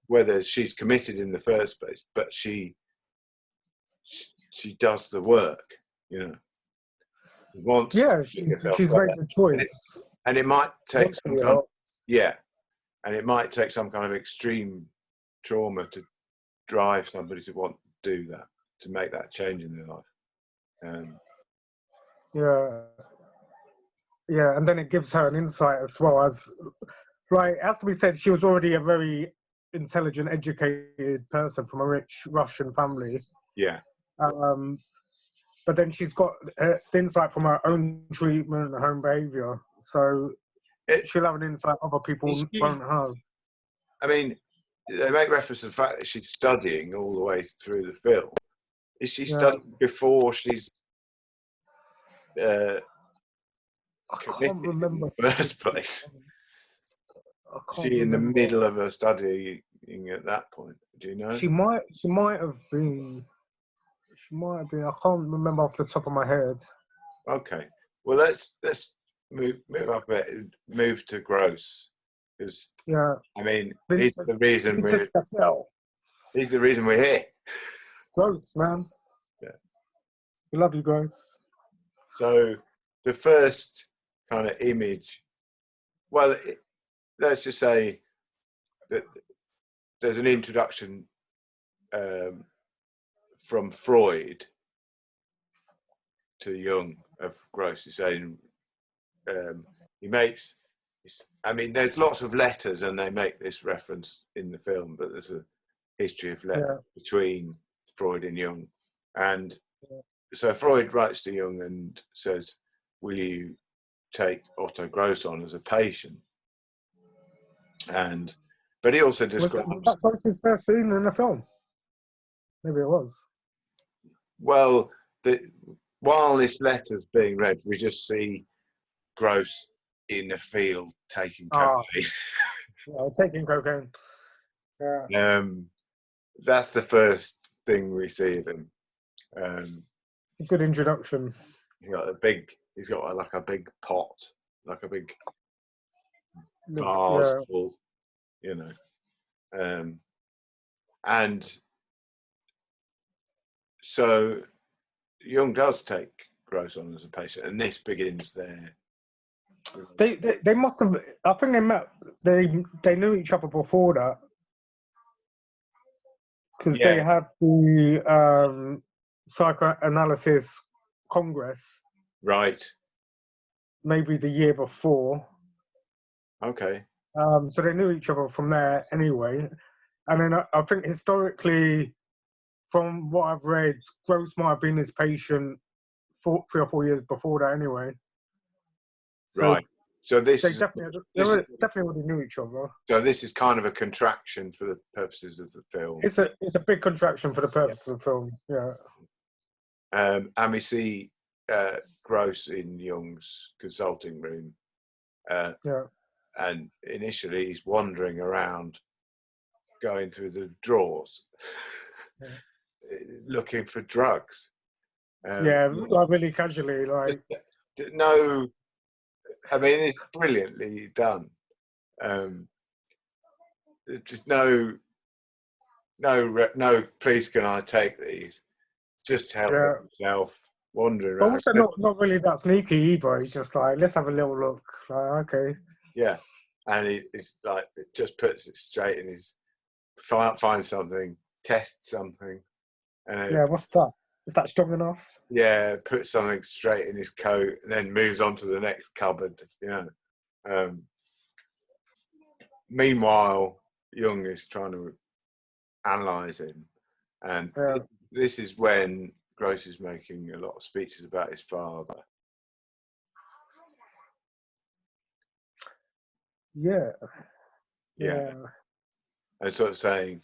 [SPEAKER 1] Whether she's committed in the first place, but she does the work, You know, he wants to
[SPEAKER 2] Yeah,
[SPEAKER 1] make herself
[SPEAKER 2] she's
[SPEAKER 1] better.
[SPEAKER 2] made the choice.
[SPEAKER 1] And it might take
[SPEAKER 2] Wants to
[SPEAKER 1] some
[SPEAKER 2] be
[SPEAKER 1] kind
[SPEAKER 2] helped.
[SPEAKER 1] and it might take some kind of extreme trauma to drive somebody to want to do that, to make that change in their life.
[SPEAKER 2] Yeah. Yeah, and then it gives her an insight as well as, like, it has to be said, she was already a very intelligent, educated person from a rich Russian family.
[SPEAKER 1] Yeah.
[SPEAKER 2] But then she's got the insight from her own treatment and her own behaviour. So she'll have an insight other people won't have.
[SPEAKER 1] I mean, they make reference to the fact that she's studying all the way through the film. Is she studying before she's
[SPEAKER 2] I can't remember
[SPEAKER 1] in the first place?
[SPEAKER 2] I
[SPEAKER 1] Is she in the middle of her studying at that point? Do you know?
[SPEAKER 2] She might have been. She might have been. I can't remember off the top of my head.
[SPEAKER 1] Okay. Well, let's move up a bit. Move to Gross, because I mean, he's the reason we're here.
[SPEAKER 2] Gross, man.
[SPEAKER 1] Yeah.
[SPEAKER 2] We love you guys.
[SPEAKER 1] So the first kind of image, well, let's just say that there's an introduction from Freud to Jung of Gross. He's saying he makes. I mean, there's lots of letters, and they make this reference in the film, but there's a history of letters between Freud and Jung, and so Freud writes to Jung and says, "Will you take Otto Gross on as a patient?" But he also describes.
[SPEAKER 2] Was that Gross's first scene in the film? Maybe it was.
[SPEAKER 1] Well, while this letter's being read, we just see Gross in a field taking cocaine.
[SPEAKER 2] Taking cocaine. Yeah.
[SPEAKER 1] That's the first thing we see of him.
[SPEAKER 2] It's a good introduction.
[SPEAKER 1] He's got like a big pot, like a big vase full, you know. And so Jung does take Gross on as a patient, and this begins there.
[SPEAKER 2] They must have. I think they met. They knew each other before that, because they had the psychoanalysis congress.
[SPEAKER 1] Right.
[SPEAKER 2] Maybe the year before.
[SPEAKER 1] Okay.
[SPEAKER 2] So they knew each other from there anyway, and then I think historically, from what I've read, Gross might have been his patient 3 or 4 years before that anyway. So
[SPEAKER 1] right. So they
[SPEAKER 2] definitely already knew each other.
[SPEAKER 1] So this is kind of a contraction for the purposes of the film.
[SPEAKER 2] It's a big contraction for the purpose of the film. Yeah.
[SPEAKER 1] And we see Gross in Jung's consulting room. And initially he's wandering around, going through the drawers, looking for drugs.
[SPEAKER 2] Like really casually, like.
[SPEAKER 1] No, I mean, it's brilliantly done. Just no, please can I take these? Just help himself wandering around.
[SPEAKER 2] Also not really that sneaky either. He's just like, let's have a little look. Like, okay.
[SPEAKER 1] Yeah. And he's like, just puts it straight in his, find something, test something.
[SPEAKER 2] What's that? Is that strong enough?
[SPEAKER 1] Yeah, puts something straight in his coat and then moves on to the next cupboard, you know. Meanwhile, Jung is trying to analyse him. And this is when Gross is making a lot of speeches about his father.
[SPEAKER 2] Yeah.
[SPEAKER 1] And sort of saying,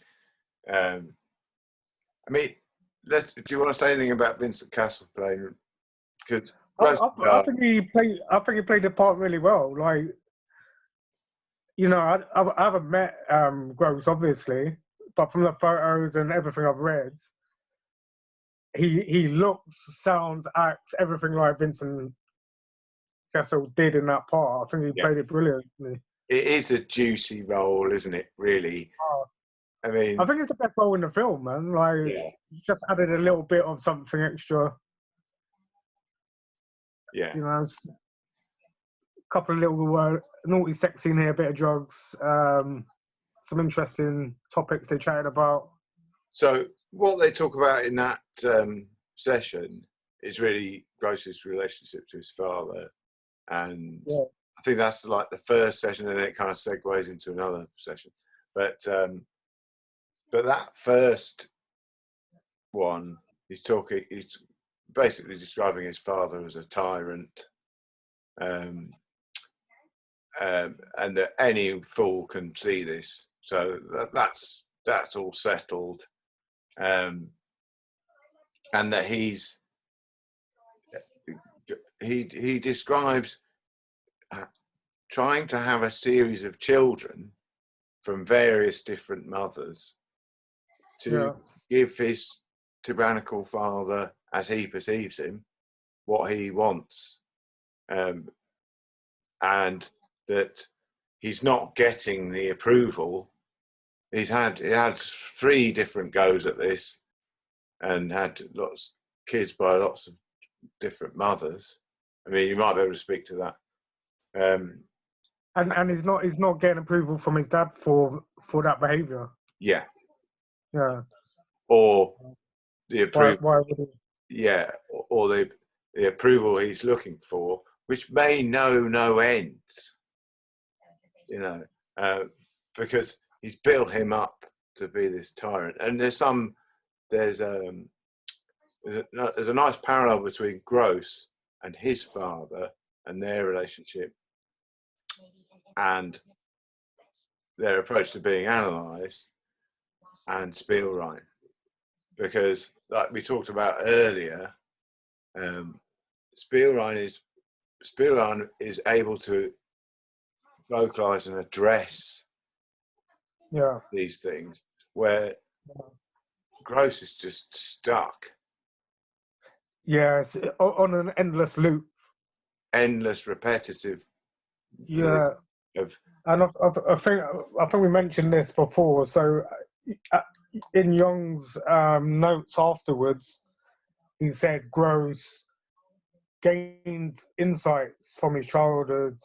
[SPEAKER 1] I mean, do you want to say anything about Vincent Cassel playing? Because
[SPEAKER 2] I think he played the part really well. Like, you know, I haven't met Gross obviously, but from the photos and everything I've read, he looks, sounds, acts everything like Vincent Cassel did in that part. I think he played it brilliantly.
[SPEAKER 1] It is a juicy role, isn't it? Really. I mean,
[SPEAKER 2] I think it's the best role in the film, man. Like, just added a little bit of something extra.
[SPEAKER 1] Yeah.
[SPEAKER 2] You know, a couple of little naughty sex scene here, a bit of drugs, some interesting topics they chatted about.
[SPEAKER 1] So what they talk about in that session is really Gross's relationship to his father, and I think that's like the first session, and then it kind of segues into another session. But that first one, he's basically describing his father as a tyrant, and that any fool can see this. So that's all settled, and that he describes trying to have a series of children from various different mothers to give his tyrannical father, as he perceives him, what he wants, and that he's not getting the approval. He had 3 different goes at this, and had lots of kids by lots of different mothers. I mean, you might be able to speak to that.
[SPEAKER 2] And he's not getting approval from his dad for that behaviour.
[SPEAKER 1] Yeah.
[SPEAKER 2] Yeah.
[SPEAKER 1] Or the approval.
[SPEAKER 2] Why would he?
[SPEAKER 1] Yeah. Or the approval he's looking for, which may know no ends. You know, because he's built him up to be this tyrant. And there's a nice parallel between Gross and his father and their relationship and their approach to being analysed, and Spielrein, because like we talked about earlier, Spielrein is able to vocalise and address these things, where Gross is just stuck.
[SPEAKER 2] Yeah, it's on an endless loop.
[SPEAKER 1] Endless, repetitive.
[SPEAKER 2] Yeah.
[SPEAKER 1] Of,
[SPEAKER 2] and I think we mentioned this before. So in Jung's notes afterwards, he said Gross gained insights from his childhood,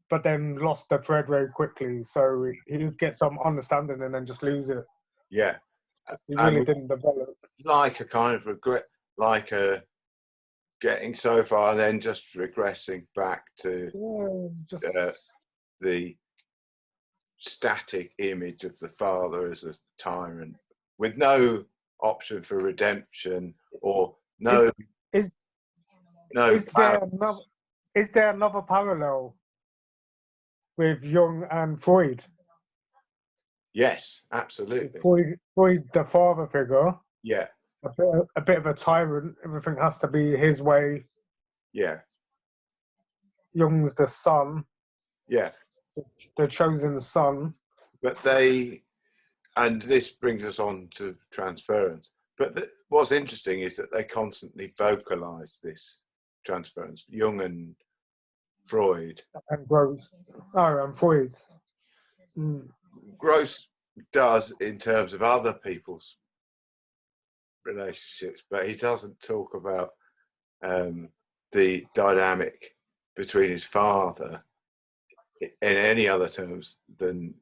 [SPEAKER 2] but then lost the thread very quickly. So he would get some understanding and then just lose it.
[SPEAKER 1] Yeah.
[SPEAKER 2] He really didn't develop.
[SPEAKER 1] Like a kind of regret, like a getting so far and then just regressing back to the static image of the father as a tyrant, with no option for redemption or no.
[SPEAKER 2] Is there another parallel with Jung and Freud?
[SPEAKER 1] Yes, absolutely.
[SPEAKER 2] Freud, the father figure.
[SPEAKER 1] Yeah.
[SPEAKER 2] A bit of a tyrant. Everything has to be his way.
[SPEAKER 1] Yeah.
[SPEAKER 2] Jung's the son.
[SPEAKER 1] Yeah.
[SPEAKER 2] The chosen son.
[SPEAKER 1] But and this brings us on to transference. But what's interesting is that they constantly vocalize this transference. Jung and Freud.
[SPEAKER 2] And Gross. Oh, and Freud.
[SPEAKER 1] Gross does in terms of other people's relationships, but he doesn't talk about the dynamic between his father in any other terms than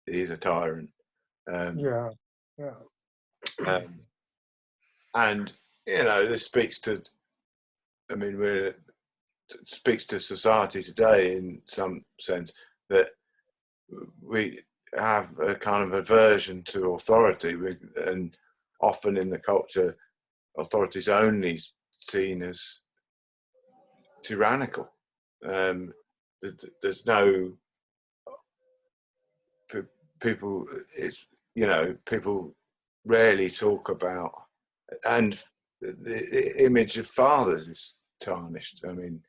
[SPEAKER 1] he's a tyrant. And you know, this speaks to, I mean, speaks to society today in some sense, that we have a kind of aversion to authority, and often in the culture, authority is only seen as tyrannical. There's no people. It's, you know, people rarely talk about, and the image of fathers is tarnished. I mean,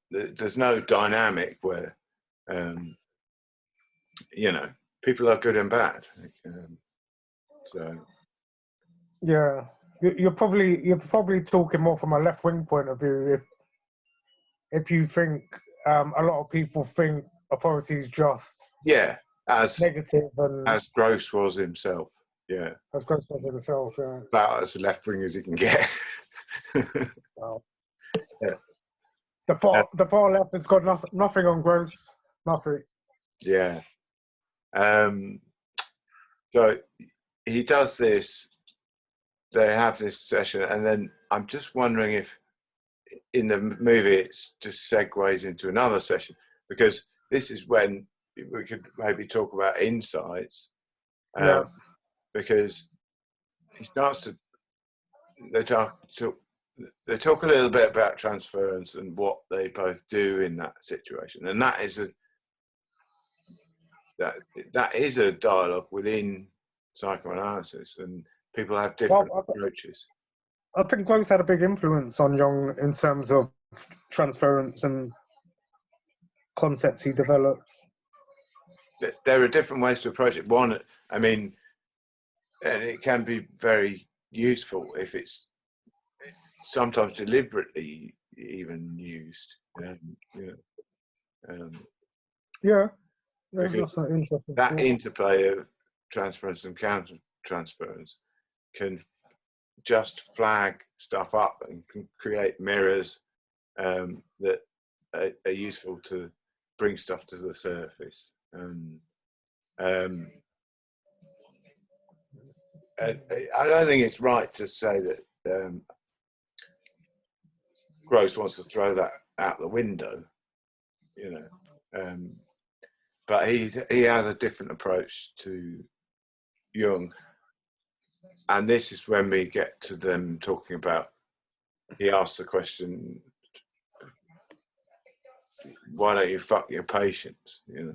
[SPEAKER 1] there's no dynamic where, you know, people are good and bad. So.
[SPEAKER 2] Yeah, you're probably talking more from a left-wing point of view. If you think a lot of people think authority is just
[SPEAKER 1] as
[SPEAKER 2] negative, and
[SPEAKER 1] as Gross was himself. Yeah,
[SPEAKER 2] as Gross was himself. Yeah,
[SPEAKER 1] about as left-wing as he can get.
[SPEAKER 2] Wow.
[SPEAKER 1] Yeah.
[SPEAKER 2] The far left has got nothing on Gross, nothing.
[SPEAKER 1] Yeah. So he does this. They have this session, and then I'm just wondering if in the movie it just segues into another session, because this is when we could maybe talk about insights.
[SPEAKER 2] Yeah.
[SPEAKER 1] Because he starts to they talk a little bit about transference and what they both do in that situation, and that is a dialogue within psychoanalysis, and people have different approaches.
[SPEAKER 2] I think Gross had a big influence on Jung in terms of transference and concepts he develops.
[SPEAKER 1] There are different ways to approach it. One, I mean, and it can be very useful if it's sometimes deliberately even used.
[SPEAKER 2] Yeah, that's interesting.
[SPEAKER 1] That interplay of transference and counter-transference can just flag stuff up and can create mirrors that are useful to bring stuff to the surface. I don't think it's right to say that Gross wants to throw that out the window, but he has a different approach to Jung, and this is when we get to them talking about. He asks the question, "Why don't you fuck your patients?" We're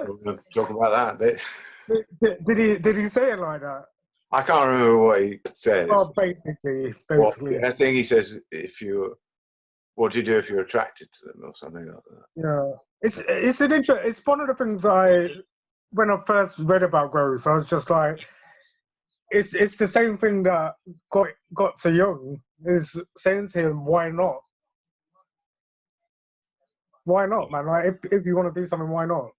[SPEAKER 1] going to talk about that a
[SPEAKER 2] bit. Did he say it like that?
[SPEAKER 1] I can't remember what he says.
[SPEAKER 2] Oh, basically.
[SPEAKER 1] I think he says, what do you do if you're attracted to them, or something like that?
[SPEAKER 2] Yeah, it's one of the things when I first read about Gross, I was just like, it's the same thing that got to Jung, is saying to him, why not? Why not, man? Like, if you want to do something, why not?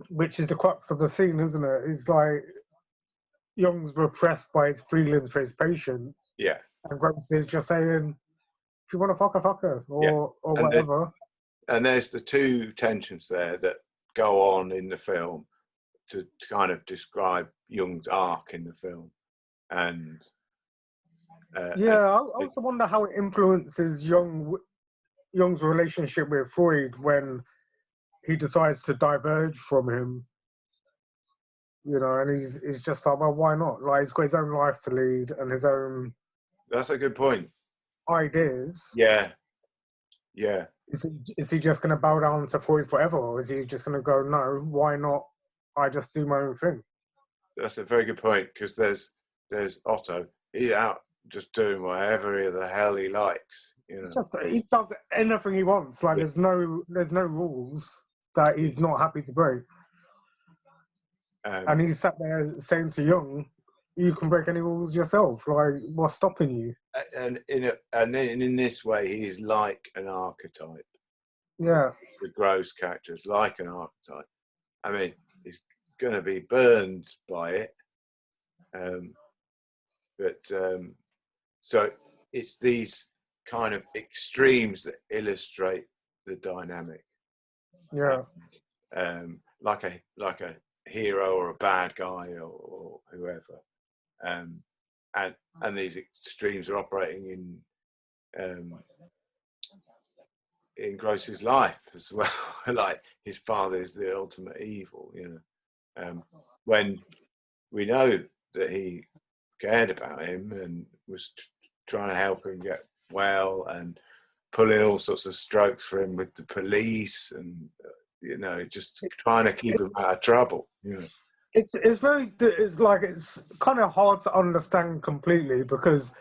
[SPEAKER 2] Which is the crux of the scene, isn't it? It's like Jung's repressed by his feelings for his patient.
[SPEAKER 1] Yeah.
[SPEAKER 2] And Gross is just saying, if you want to fuck her, or whatever.
[SPEAKER 1] And there's the two tensions there that go on in the film to kind of describe Jung's arc in the film. And
[SPEAKER 2] I also wonder how it influences Jung's relationship with Freud when he decides to diverge from him. And he's just like, well, why not? Like, he's got his own life to lead and his own.
[SPEAKER 1] That's a good point.
[SPEAKER 2] Ideas.
[SPEAKER 1] Yeah.
[SPEAKER 2] Is he just going to bow down to Freud forever, or is he just going to go, no, why not? I just do my own thing.
[SPEAKER 1] That's a very good point, because there's Otto. He's out just doing whatever the hell he likes.
[SPEAKER 2] He does anything he wants. Like, there's no rules that he's not happy to break. And he sat there saying to Jung, you can break any rules yourself. Like, what's stopping you?
[SPEAKER 1] And in this way, he's like an archetype.
[SPEAKER 2] Yeah.
[SPEAKER 1] The Gross character is like an archetype. I mean, he's going to be burned by it. So it's these kind of extremes that illustrate the dynamic.
[SPEAKER 2] Yeah.
[SPEAKER 1] Like a hero or a bad guy or whoever. And these extremes are operating in Gross's life as well. Like, his father is the ultimate evil, when we know that he cared about him and was trying to help him get well and pulling all sorts of strokes for him with the police and just trying to keep him out of trouble.
[SPEAKER 2] It's kind of hard to understand completely, because,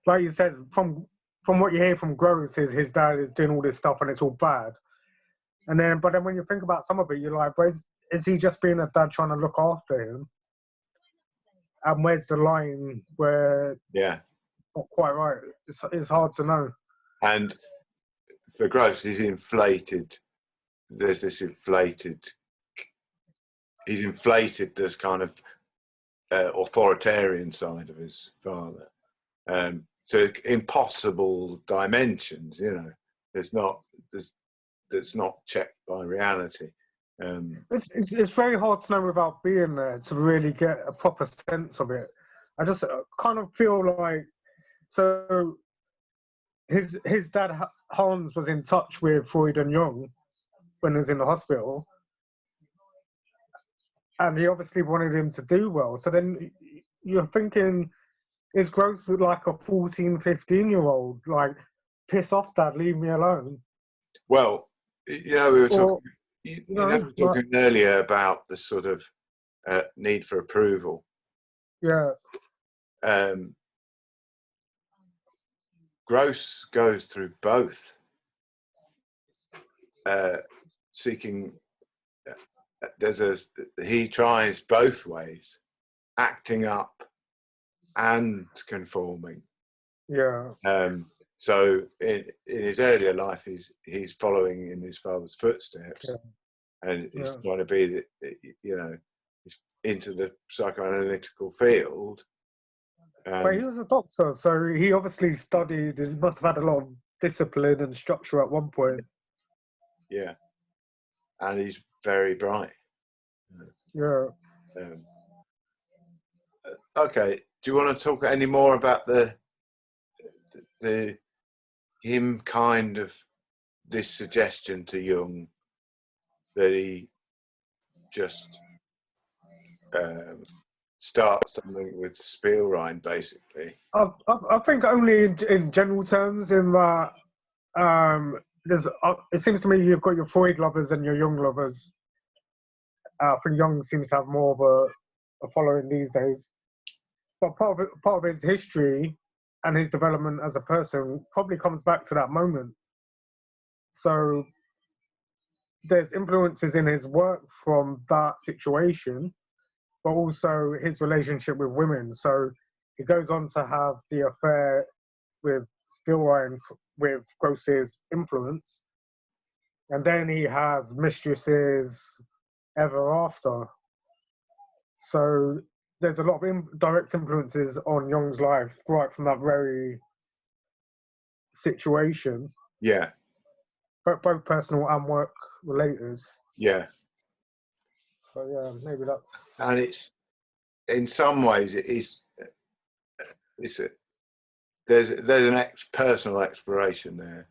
[SPEAKER 2] like you said, from what you hear from Gross, is his dad is doing all this stuff and it's all bad. But then when you think about some of it, you're like, is he just being a dad trying to look after him? And where's the line where not quite right? It's hard to know. And
[SPEAKER 1] for Gross, he's inflated. There's this inflated. He's inflated this kind of authoritarian side of his father, to impossible dimensions. You know, that's not checked by reality.
[SPEAKER 2] It's very hard to know without being there to really get a proper sense of it. I just kind of feel like, so his dad Hans was in touch with Freud and Jung when he was in the hospital, and he obviously wanted him to do well. So then you're thinking, is Gross like a 14, 15-year-old, like, piss off, Dad, leave me alone?
[SPEAKER 1] Well, you know, we were talking. We were talking earlier about the sort of need for approval.
[SPEAKER 2] Yeah.
[SPEAKER 1] Gross goes through both, seeking. He tries both ways, acting up and conforming.
[SPEAKER 2] Yeah.
[SPEAKER 1] So in his earlier life, he's following in his father's footsteps, and he's trying to be he's into the psychoanalytical field.
[SPEAKER 2] But he was a doctor, so he obviously studied. He must have had a lot of discipline and structure at one point.
[SPEAKER 1] Yeah, and he's very bright.
[SPEAKER 2] Yeah.
[SPEAKER 1] Okay. Do you want to talk any more about him kind of this suggestion to Jung that he just starts something with Spielrein, basically?
[SPEAKER 2] I think only in general terms, in that it seems to me you've got your Freud lovers and your Jung lovers. I think Jung seems to have more of a following these days. But part of his history and his development as a person probably comes back to that moment. So there's influences in his work from that situation, but also his relationship with women. So he goes on to have the affair with Spielrein with Gross's influence. And then he has mistresses ever after. So there's a lot of direct influences on Jung's life right from that very situation.
[SPEAKER 1] Yeah.
[SPEAKER 2] Both personal and work related.
[SPEAKER 1] Yeah.
[SPEAKER 2] So yeah, maybe that's.
[SPEAKER 1] And it's, in some ways, there's an personal exploration there,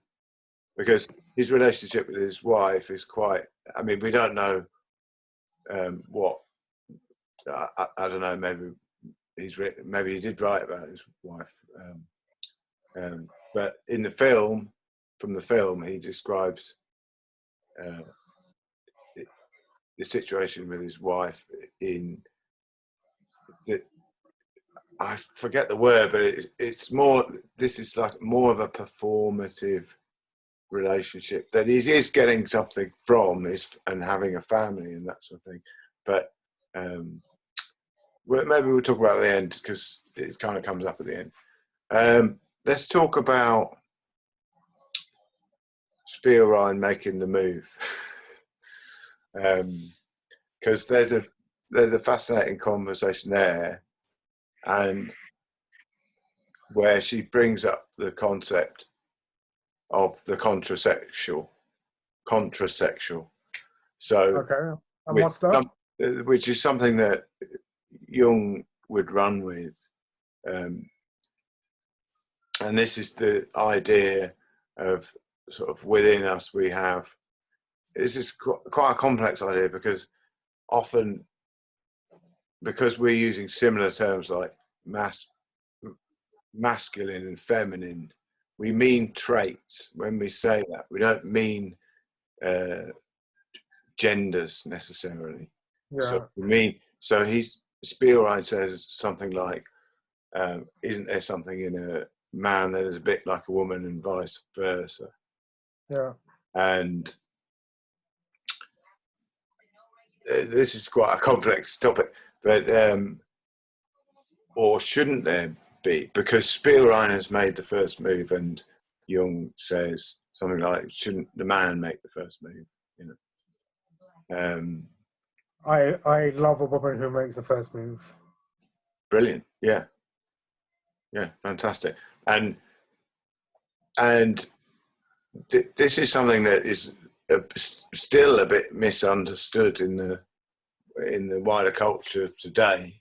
[SPEAKER 1] because his relationship with his wife is quite. I mean, we don't know what. I don't know. Maybe maybe he did write about his wife. But in the film, he describes the situation with his wife in I forget the word, but it's more. This is like more of a performative relationship that he is getting something from and having a family and that sort of thing. But maybe we'll talk about the end, because it kind of comes up at the end. Let's talk about Spielrein making the move, because there's a fascinating conversation there, and where she brings up the concept of the contrasexual. So,
[SPEAKER 2] Okay, and what's that?
[SPEAKER 1] Which is something that Jung would run with, and this is the idea of sort of within us we have. This is quite a complex idea, because often, because we're using similar terms like masculine and feminine, we mean traits when we say that. We don't mean genders necessarily.
[SPEAKER 2] Yeah.
[SPEAKER 1] So Spielrein says something like, isn't there something in a man that is a bit like a woman, and vice versa?
[SPEAKER 2] Yeah.
[SPEAKER 1] And this is quite a complex topic, but or shouldn't there be? Because Spielrein has made the first move, and Jung says something like, shouldn't the man make the first move? You know.
[SPEAKER 2] I love a woman who makes the first move.
[SPEAKER 1] Brilliant. Yeah. Yeah, fantastic. And this is something that is still a bit misunderstood in the wider culture today,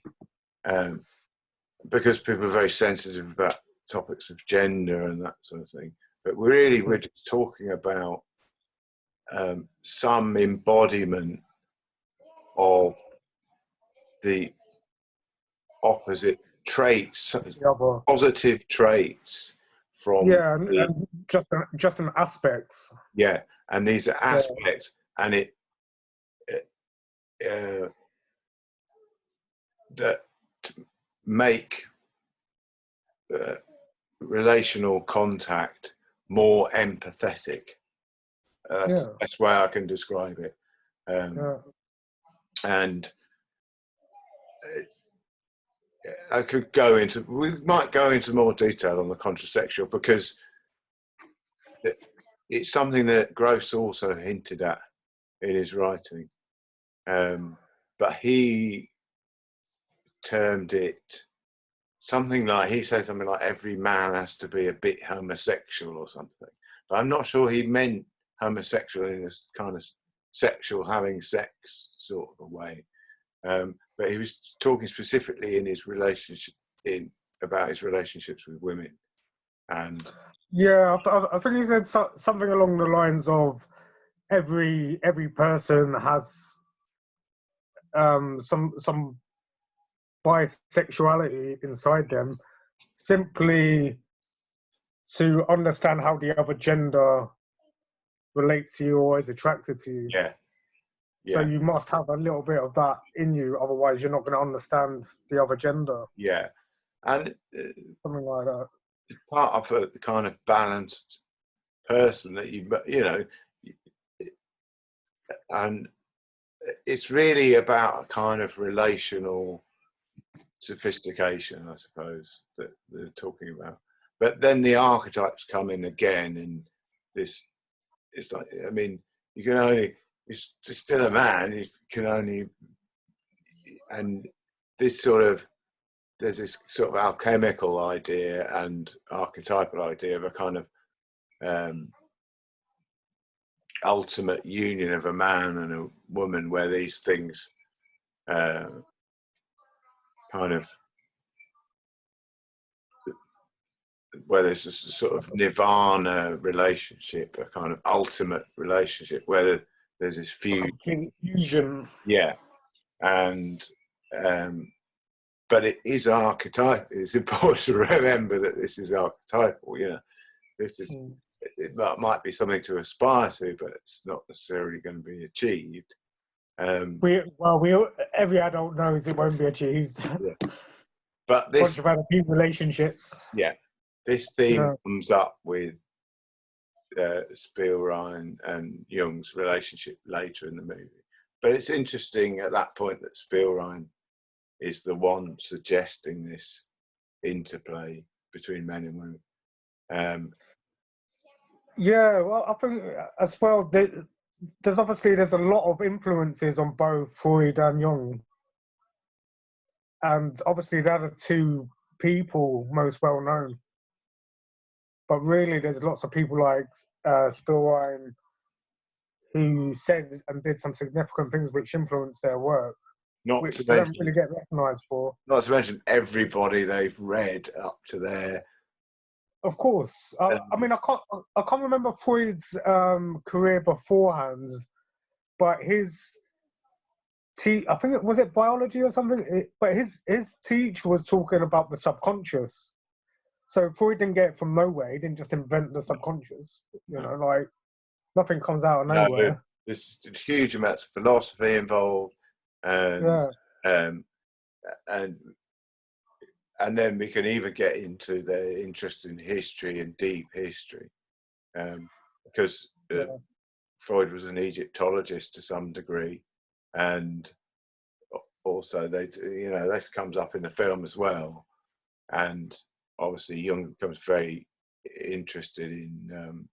[SPEAKER 1] because people are very sensitive about topics of gender and that sort of thing. But we're just talking about some embodiment of the opposite traits, positive traits from
[SPEAKER 2] and just an aspect.
[SPEAKER 1] Yeah, and these are aspects, and that make relational contact more empathetic. That's the best way I can describe it. And we might go into more detail on the contrasexual, because it's something that Gross also hinted at in his writing. But he termed it something like, he said something like, every man has to be a bit homosexual or something. But I'm not sure he meant homosexual in this kind of sexual, having sex sort of a way. But he was talking specifically in his relationship, about his relationships with women. And
[SPEAKER 2] I think he said something along the lines of every person has some bisexuality inside them, simply to understand how the other gender relates to you or is attracted to you. So you must have a little bit of that in you, otherwise you're not going to understand the other gender.
[SPEAKER 1] And
[SPEAKER 2] something like that.
[SPEAKER 1] Part of a kind of balanced person that you know, and it's really about a kind of relational sophistication, I suppose, that they're talking about. But then the archetypes come in again, and it's like, I mean, you can only, he's still a man, you can only, and this sort of, there's this sort of alchemical idea and archetypal idea of a kind of ultimate union of a man and a woman, where these things kind of, where there's a sort of nirvana relationship, a kind of ultimate relationship, where there's this
[SPEAKER 2] fusion.
[SPEAKER 1] And but it is archetypal. It's important to remember that this is archetypal. You know, this is, it might be something to aspire to, but it's not necessarily going to be achieved.
[SPEAKER 2] Every adult knows it won't be achieved.
[SPEAKER 1] But this
[SPEAKER 2] deep relationships.
[SPEAKER 1] This theme comes up with Spielrein and Jung's relationship later in the movie. But it's interesting at that point that Spielrein is the one suggesting this interplay between men and women.
[SPEAKER 2] Well, I think as well, there's a lot of influences on both Freud and Jung. And obviously they're the two people most well known. But really, there's lots of people like Spielrein who said and did some significant things which influenced their work, which they don't really get recognised for.
[SPEAKER 1] Not to mention everybody they've read up to there.
[SPEAKER 2] Of course. I mean, I can't remember Freud's career beforehand, but his I think it was biology or something. But his teach was talking about the subconscious. So Freud didn't get it from nowhere. He didn't just invent the subconscious. You know, like nothing comes out of nowhere.
[SPEAKER 1] No, there's huge amounts of philosophy involved, and then we can even get into their interest in history and deep history, because Freud was an Egyptologist to some degree, and also this comes up in the film as well, and obviously Jung becomes very interested in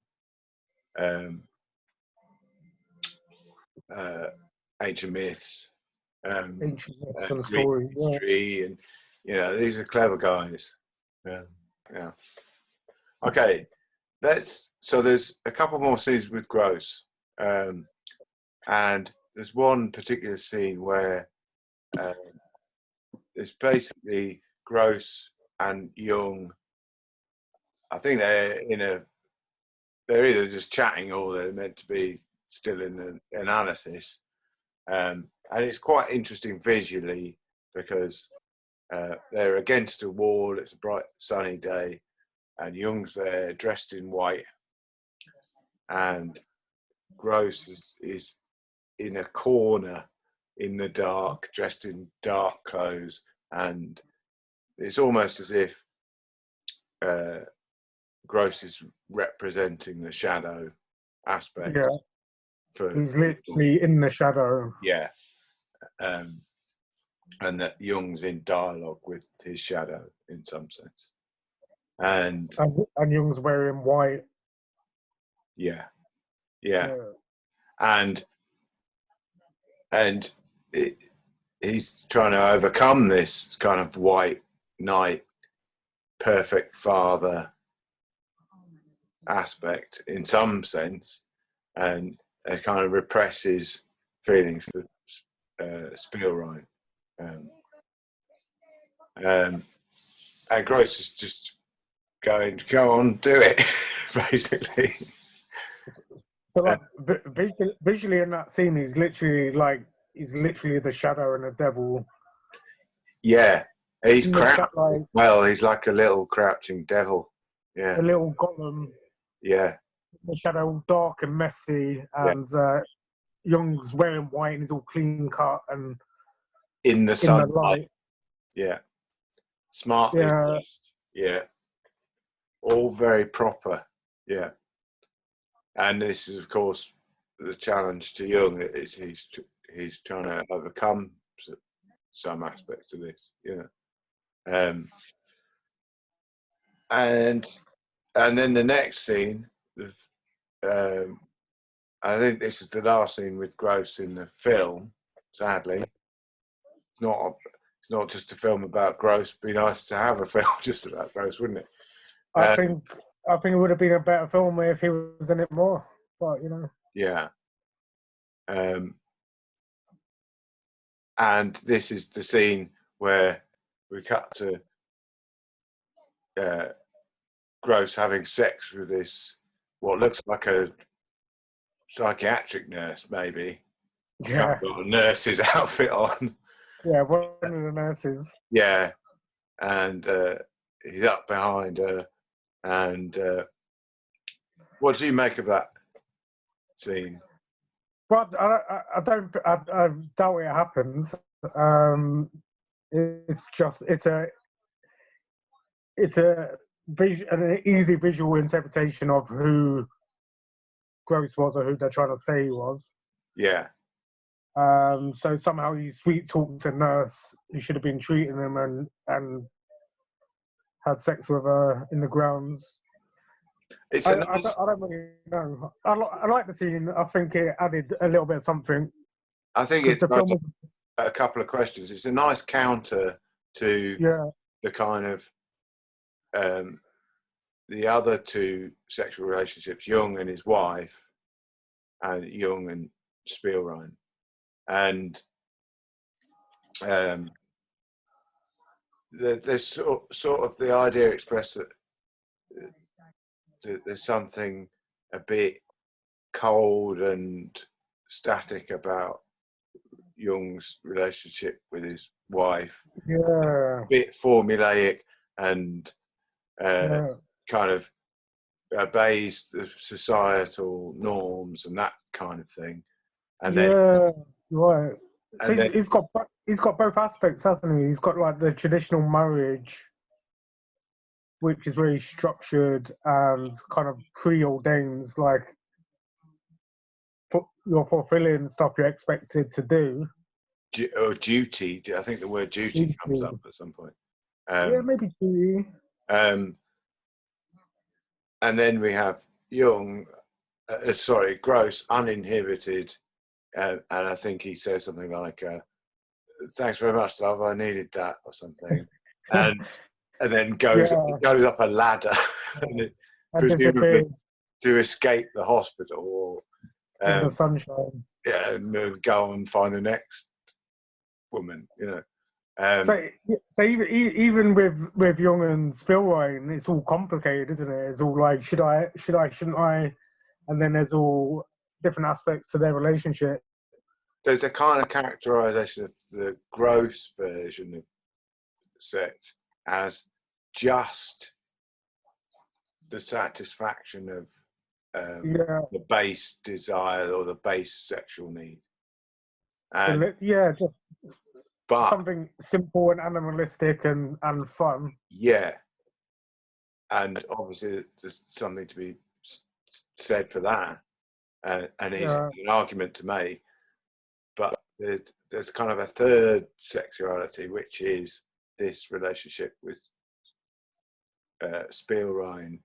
[SPEAKER 1] ancient myths,
[SPEAKER 2] and
[SPEAKER 1] Greek
[SPEAKER 2] stories,
[SPEAKER 1] history, and these are clever guys. Yeah. Yeah. Okay. So there's a couple more scenes with Gross, and there's one particular scene where it's basically Gross and Jung. I think they're either just chatting or they're meant to be still in the analysis, and it's quite interesting visually because they're against a wall. It's a bright sunny day, and Jung's there dressed in white, and Gross is in a corner in the dark, dressed in dark clothes, and it's almost as if Gross is representing the shadow aspect.
[SPEAKER 2] Yeah, he's literally in the shadow.
[SPEAKER 1] Yeah, and that Jung's in dialogue with his shadow in some sense, and
[SPEAKER 2] Jung's wearing white.
[SPEAKER 1] Yeah, and he's trying to overcome this kind of white knight, perfect father aspect in some sense, and kind of represses feelings for Spielrein. And Gross is just going to go on, do it, basically.
[SPEAKER 2] So like visually in that scene, he's literally the shadow and the devil.
[SPEAKER 1] Yeah, he's he's like a little crouching devil. Yeah,
[SPEAKER 2] a little golem.
[SPEAKER 1] Yeah,
[SPEAKER 2] the shadow dark and messy, and Jung's wearing white and he's all clean cut and
[SPEAKER 1] in the sunlight.
[SPEAKER 2] light.
[SPEAKER 1] Yeah, smartly dressed. Yeah, all very proper. Yeah, and this is of course the challenge to Jung. He's trying to overcome some aspects of this. And then the next scene, I think this is the last scene with Gross in the film. Sadly, it's not just a film about Gross. It'd be nice to have a film just about Gross, wouldn't it?
[SPEAKER 2] I think it would have been a better film if he was in it more. But
[SPEAKER 1] Yeah. And this is the scene where we cut to Gross having sex with this, what looks like a psychiatric nurse, maybe.
[SPEAKER 2] Yeah.
[SPEAKER 1] Got a nurse's outfit on.
[SPEAKER 2] Yeah, one of the nurses.
[SPEAKER 1] Yeah. And he's up behind her. And what do you make of that scene?
[SPEAKER 2] But I doubt it happens. It's an easy visual interpretation of who Gross was or who they're trying to say he was.
[SPEAKER 1] Yeah.
[SPEAKER 2] So somehow he sweet talked a nurse who should have been treating him and had sex with her in the grounds. I don't really know. I like the scene. I think it added a little bit of something.
[SPEAKER 1] I think it's a couple of questions. It's a nice counter to the kind of the other two sexual relationships, Jung and his wife, and Jung and Spielrein, and there's sort of the idea expressed that there's something a bit cold and static about Jung's relationship with his wife.
[SPEAKER 2] Yeah.
[SPEAKER 1] A bit formulaic and kind of obeys the societal norms and that kind of thing. And
[SPEAKER 2] right. So he's got both aspects, hasn't he? He's got like the traditional marriage, which is really structured and kind of preordains, like you're fulfilling stuff you're expected to do.
[SPEAKER 1] Or duty. I think the word duty comes up at some point.
[SPEAKER 2] Maybe duty.
[SPEAKER 1] And then we have Jung, Gross, uninhibited, and I think he says something like, "Thanks very much, love. I needed that," or something. And and then
[SPEAKER 2] Yeah.
[SPEAKER 1] goes up a ladder, and
[SPEAKER 2] And
[SPEAKER 1] presumably
[SPEAKER 2] disappears
[SPEAKER 1] to escape the hospital, or
[SPEAKER 2] in the sunshine.
[SPEAKER 1] yeah, and go and find the next woman, you know.
[SPEAKER 2] So even with Jung and Spielrein, it's all complicated, isn't it? It's all like, should I, shouldn't I? And then there's all different aspects to their relationship.
[SPEAKER 1] There's a kind of characterization of the gross version of sex as just the satisfaction of the base desire or the base sexual need. And
[SPEAKER 2] Just something simple and animalistic and fun.
[SPEAKER 1] Yeah. And obviously there's something to be said for that. And it's an argument to make. But there's kind of a third sexuality, which is this relationship with Spielrein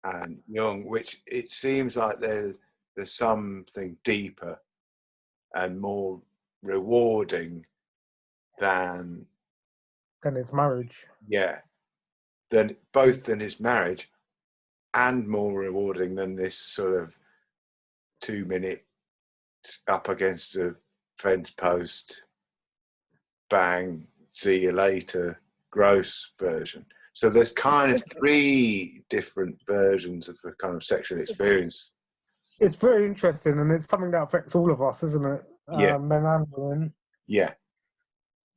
[SPEAKER 1] and Jung, which it seems like there's something deeper and more rewarding than
[SPEAKER 2] his marriage.
[SPEAKER 1] Yeah, than his marriage, and more rewarding than this sort of 2-minute up against a fence post, bang, see you later, gross version. So there's kind of 3 different versions of the kind of sexual experience.
[SPEAKER 2] It's very interesting, and it's something that affects all of us, isn't it?
[SPEAKER 1] Yeah.
[SPEAKER 2] Men and women.
[SPEAKER 1] Yeah.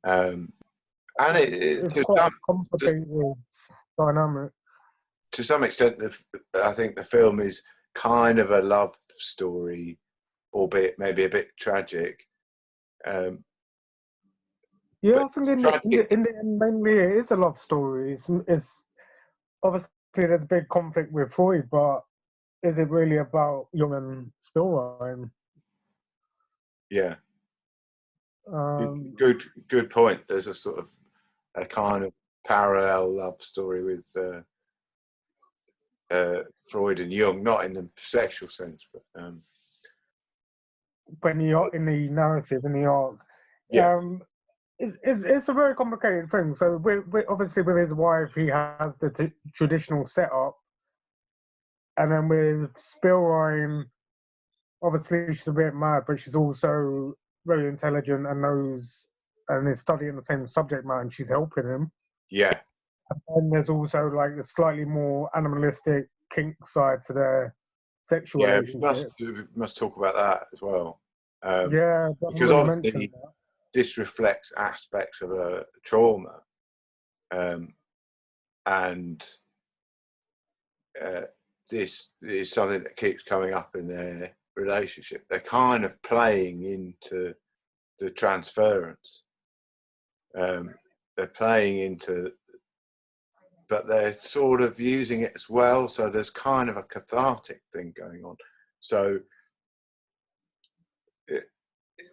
[SPEAKER 1] And
[SPEAKER 2] it's quite a complicated dynamic.
[SPEAKER 1] To some extent, I think the film is kind of a love story, albeit maybe a bit tragic.
[SPEAKER 2] I think in the end, mainly it is a love story. It's obviously there's a big conflict with Freud, but is it really about Jung and Spielrein?
[SPEAKER 1] Yeah. Good point. There's a sort of a kind of parallel love story with Freud and Jung, not in the sexual sense, but
[SPEAKER 2] when in the narrative, in the arc.
[SPEAKER 1] Yeah.
[SPEAKER 2] It's a very complicated thing. So obviously with his wife, he has the traditional setup, and then with Spielrein, obviously she's a bit mad, but she's also very intelligent and knows and is studying the same subject matter, and she's helping him.
[SPEAKER 1] Yeah.
[SPEAKER 2] And there's also like the slightly more animalistic kink side to their sexual relationship.
[SPEAKER 1] We must talk about that as well.
[SPEAKER 2] Because
[SPEAKER 1] obviously this reflects aspects of a trauma, and this is something that keeps coming up in their relationship. They're kind of playing into the transference. They're playing into, but they're sort of using it as well. So there's kind of a cathartic thing going on. So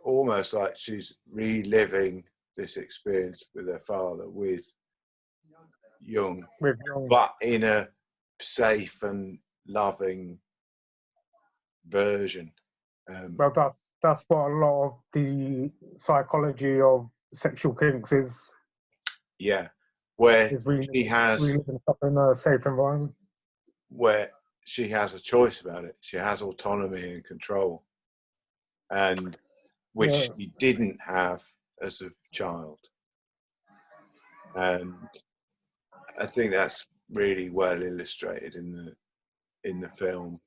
[SPEAKER 1] almost like she's reliving this experience with her father, with Jung, but in a safe and loving version.
[SPEAKER 2] Well, that's what a lot of the psychology of sexual kinks is.
[SPEAKER 1] Yeah, where
[SPEAKER 2] she has in a safe environment,
[SPEAKER 1] where she has a choice about it. She has autonomy and control, and which she didn't have as a child. And I think that's really well illustrated in the film.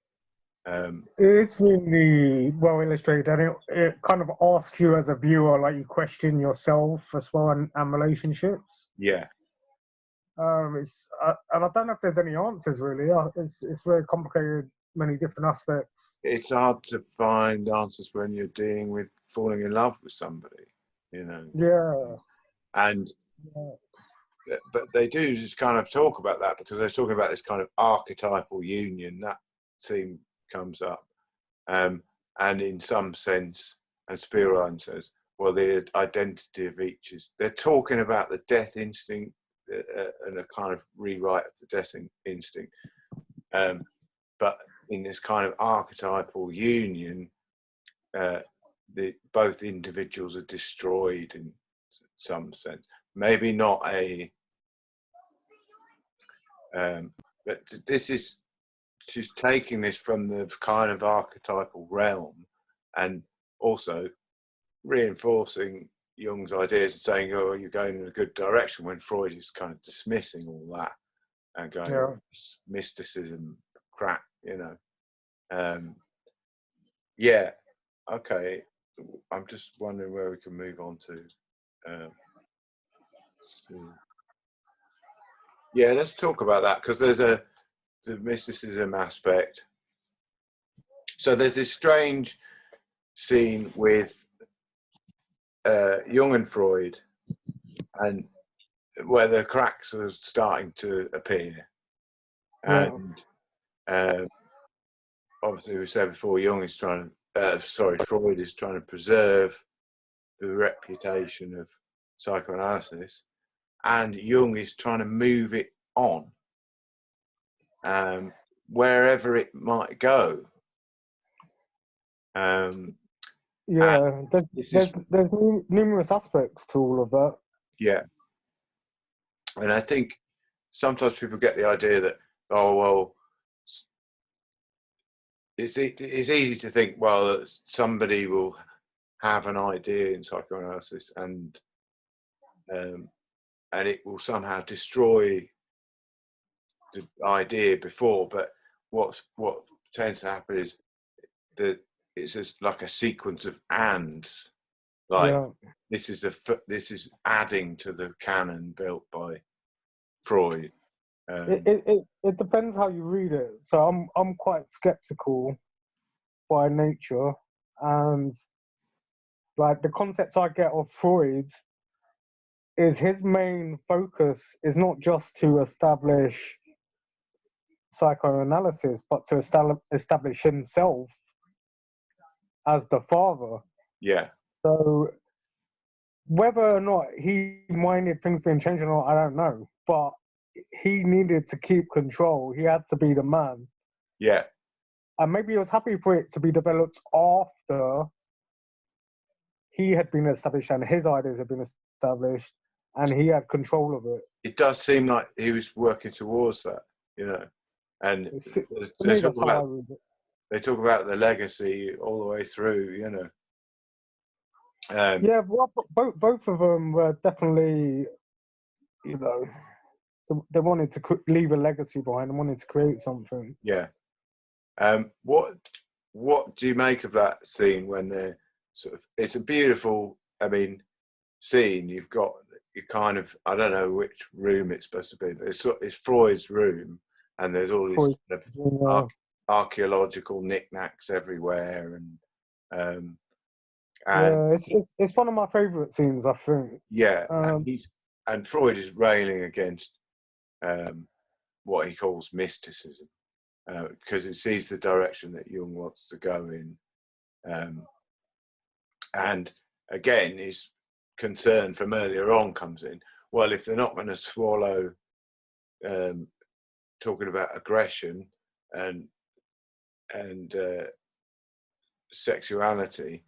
[SPEAKER 2] It's really well illustrated, and it kind of asks you as a viewer, like you question yourself as well and relationships.
[SPEAKER 1] Yeah.
[SPEAKER 2] And I don't know if there's any answers really. It's very complicated, many different aspects.
[SPEAKER 1] It's hard to find answers when you're dealing with falling in love with somebody, you know.
[SPEAKER 2] Yeah.
[SPEAKER 1] And but they do just kind of talk about that, because they're talking about this kind of archetypal union. That theme comes up, and in some sense, and Spielrein says, well, the identity of each is. They're talking about the death instinct and a kind of rewrite of the death instinct, but in this kind of archetypal union, both individuals are destroyed in some sense. Maybe not a But this is, she's taking this from the kind of archetypal realm and also reinforcing Jung's ideas and saying, oh, you're going in a good direction, when Freud is kind of dismissing all that and going, oh, mysticism crap, you know. Yeah, okay. I'm just wondering where we can move on to. Yeah, let's talk about that, because there's the mysticism aspect. So there's this strange scene with Jung and Freud, and where the cracks are starting to appear. And obviously, we said before, Freud is trying to preserve the reputation of psychoanalysis, and Jung is trying to move it on, wherever it might go.
[SPEAKER 2] There's numerous aspects to all of that.
[SPEAKER 1] Yeah, and I think sometimes people get the idea that, oh well, it's easy to think, well, somebody will have an idea in psychoanalysis and it will somehow destroy the idea before. But what tends to happen is that it's just like a sequence of ands. Like this is adding to the canon built by Freud.
[SPEAKER 2] It depends how you read it. So I'm quite skeptical by nature, and like the concept I get of Freud is his main focus is not just to establish psychoanalysis, but to establish himself as the father.
[SPEAKER 1] Yeah.
[SPEAKER 2] So whether or not he minded things being changed or not, I don't know. But he needed to keep control. He had to be the man.
[SPEAKER 1] Yeah.
[SPEAKER 2] And maybe he was happy for it to be developed after he had been established and his ideas had been established and he had control of it.
[SPEAKER 1] It does seem like he was working towards that, you know. And they talk about the legacy all the way through, you know.
[SPEAKER 2] Yeah, well, both of them were definitely, you know, they wanted to leave a legacy behind and wanted to create something.
[SPEAKER 1] Yeah. What do you make of that scene when they're sort of? It's a beautiful, scene. You've got you kind of, I don't know which room it's supposed to be, but it's Freud's room, and there's all these kind of archaeological knickknacks everywhere, and
[SPEAKER 2] it's one of my favourite scenes, I think.
[SPEAKER 1] Yeah, and Freud is railing against what he calls mysticism, because it sees the direction that Jung wants to go in, and again his concern from earlier on comes in. Well, if they're not going to swallow talking about aggression and sexuality,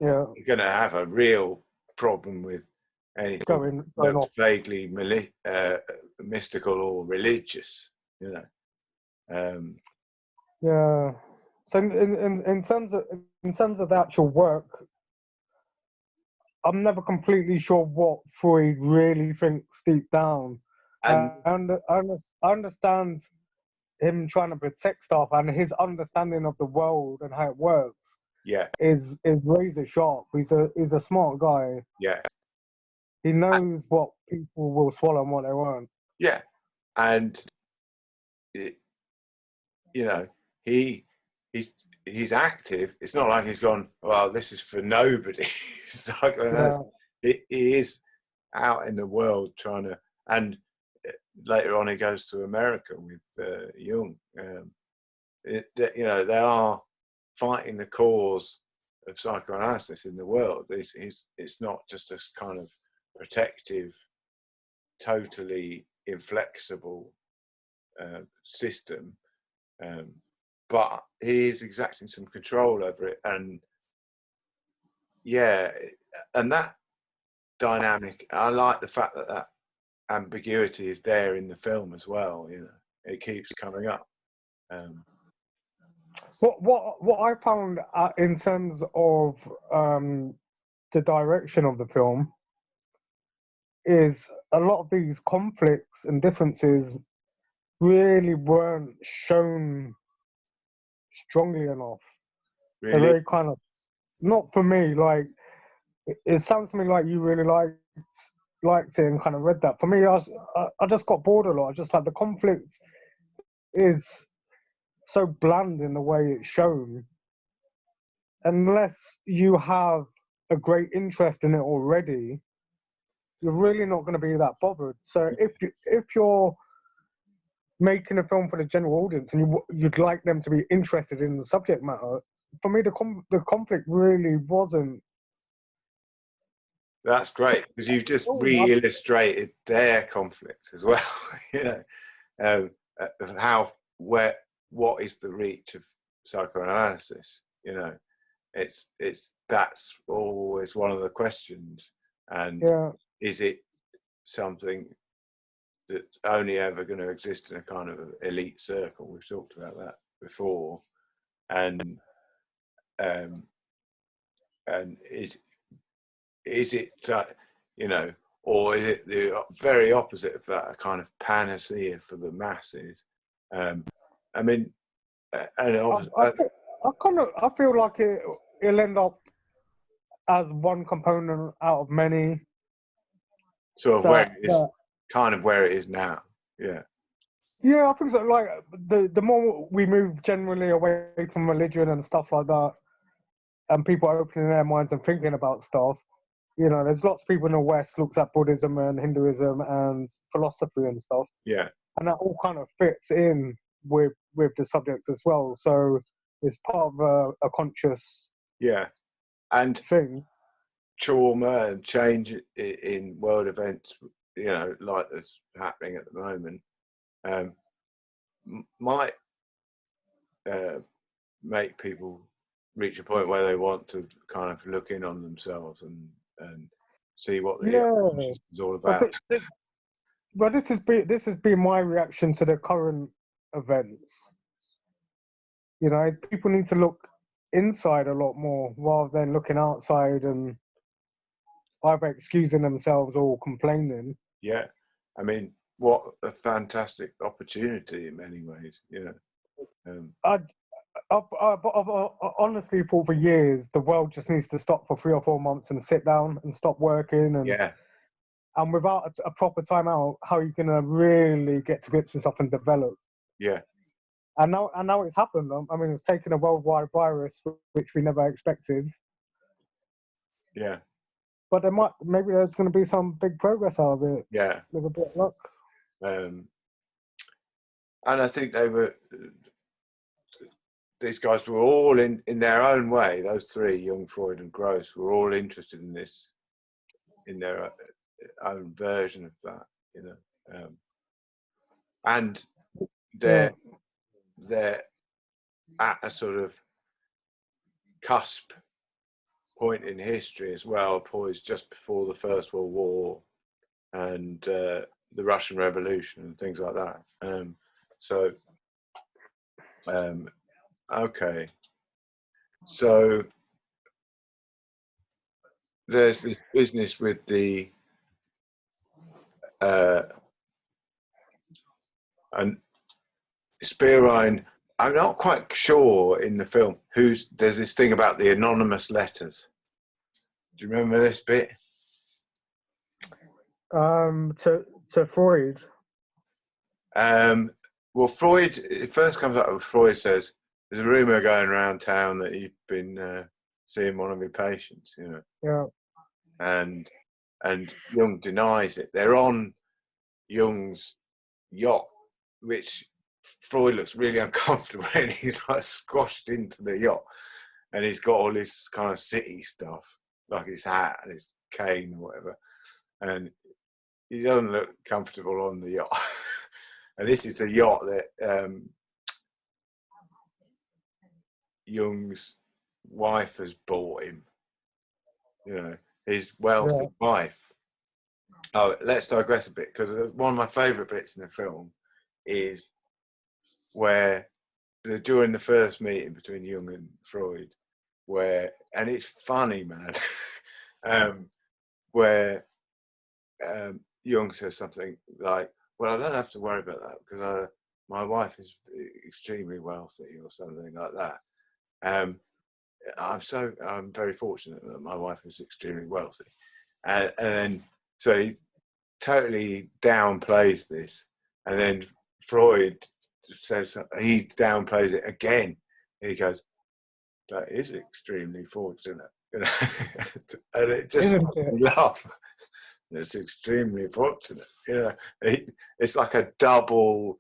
[SPEAKER 1] you're going to have a real problem with anything that's vaguely mystical or religious, you know.
[SPEAKER 2] Yeah. So in terms of the actual work, I'm never completely sure what Freud really thinks deep down. And I understand him trying to protect stuff, and his understanding of the world and how it works.
[SPEAKER 1] Yeah.
[SPEAKER 2] Is razor sharp. He's a smart guy.
[SPEAKER 1] Yeah.
[SPEAKER 2] He knows what people will swallow and what they won't.
[SPEAKER 1] Yeah, and he's active. It's not like he's gone, well, this is for nobody. It's like, he is out in the world trying to, and later on he goes to America with Jung. They are fighting the cause of psychoanalysis in the world. It's not just a kind of protective, totally inflexible system, but he is exacting some control over it, and that dynamic, I like the fact that ambiguity is there in the film as well. You know, it keeps coming up.
[SPEAKER 2] What I found in terms of the direction of the film is a lot of these conflicts and differences really weren't shown strongly enough.
[SPEAKER 1] Really?
[SPEAKER 2] They're very kind of, not for me, like, it sounds to me like you really liked it and kind of read that. For me, I just got bored a lot. I just like the conflict is so bland in the way it's shown. Unless you have a great interest in it already, you're really not going to be that bothered. So if you're making a film for the general audience and you'd like them to be interested in the subject matter, for me the conflict really wasn't.
[SPEAKER 1] That's great, because you've just re-illustrated their conflict as well. You know, of what is the reach of psychoanalysis? You know, that's always one of the questions. And is it something that's only ever going to exist in a kind of elite circle? We've talked about that before. And is it, you know, or is it the very opposite of that, a kind of panacea for the masses? I mean, and
[SPEAKER 2] I feel like it'll end up as one component out of many.
[SPEAKER 1] Sort of kind of where it is now. Yeah.
[SPEAKER 2] Yeah, I think so. Like the more we move generally away from religion and stuff like that, and people are opening their minds and thinking about stuff, you know, there's lots of people in the West looks at Buddhism and Hinduism and philosophy and stuff.
[SPEAKER 1] Yeah.
[SPEAKER 2] And that all kind of fits in with the subjects as well. So it's part of a conscious
[SPEAKER 1] and
[SPEAKER 2] thing.
[SPEAKER 1] Trauma and change in world events, you know, like that's happening at the moment, might make people reach a point where they want to kind of look in on themselves and see what the is all about.
[SPEAKER 2] But this has been my reaction to the current events. You know, people need to look inside a lot more rather than looking outside and either excusing themselves or complaining.
[SPEAKER 1] Yeah, I mean, what a fantastic opportunity in many ways. You know,
[SPEAKER 2] I've honestly thought for years the world just needs to stop for 3 or 4 months and sit down and stop working and without a proper time out, how are you gonna really get to grips with stuff and develop?
[SPEAKER 1] Yeah.
[SPEAKER 2] And now it's happened. I mean, it's taken a worldwide virus which we never expected.
[SPEAKER 1] Yeah.
[SPEAKER 2] But maybe there's going to be some big progress out of it.
[SPEAKER 1] Yeah.
[SPEAKER 2] With a bit of luck.
[SPEAKER 1] And I think these guys were all in their own way. Those three, Jung, Freud, and Gross, were all interested in this, in their own version of that. You know, and they're at a sort of cusp point in history as well, poised just before the First World War and the Russian Revolution and things like that. Okay. So there's this business with the and Spielrein. I'm not quite sure in the film there's this thing about the anonymous letters. Do you remember this bit?
[SPEAKER 2] To Freud.
[SPEAKER 1] Well, Freud, it first comes up with Freud says, there's a rumour going around town that you've been seeing one of your patients, you know.
[SPEAKER 2] Yeah.
[SPEAKER 1] And Jung denies it. They're on Jung's yacht, which Freud looks really uncomfortable and he's like squashed into the yacht. And he's got all this kind of city stuff, like his hat and his cane or whatever. And he doesn't look comfortable on the yacht. And this is the yacht that Jung's wife has bought him. You know, his wealthy wife. Oh, let's digress a bit, because one of my favourite bits in the film is where during the first meeting between Jung and Freud, and it's funny, man, where Jung says something like, "Well, I don't have to worry about that because my wife is extremely wealthy," or something like that. I'm very fortunate that my wife is extremely wealthy, and then so he totally downplays this, and then Freud says he downplays it again. He goes, "That is extremely fortunate," you know? And it just
[SPEAKER 2] Isn't
[SPEAKER 1] makes
[SPEAKER 2] it?
[SPEAKER 1] me laugh. It's extremely fortunate, you know. It's like a double.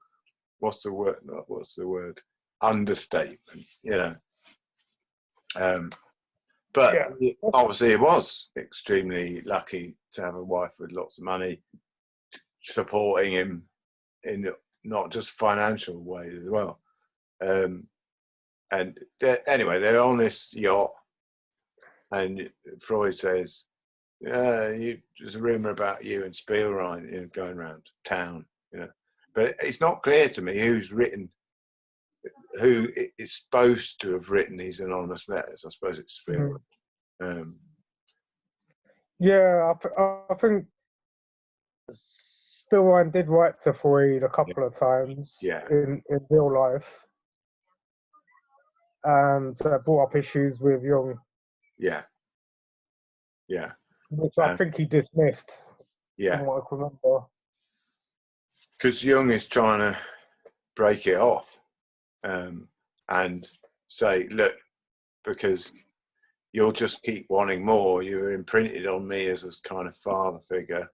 [SPEAKER 1] What's the word? Understatement, you know. But
[SPEAKER 2] Yeah.
[SPEAKER 1] obviously, he was extremely lucky to have a wife with lots of money supporting him in not just financial ways as well. And anyway, they're on this yacht, and Freud says, "There's a rumor about you and Spielrein, going around town, you know." But it's not clear to me who is supposed to have written these anonymous letters. I suppose it's Spielrein.
[SPEAKER 2] Yeah, I think Spielrein did write to Freud a couple of times in real life, and brought up issues with Jung.
[SPEAKER 1] Yeah.
[SPEAKER 2] Which I think he dismissed.
[SPEAKER 1] Yeah.
[SPEAKER 2] From what I can remember.
[SPEAKER 1] Because Jung is trying to break it off, and say, "Look, because you'll just keep wanting more. You're imprinted on me as this kind of father figure,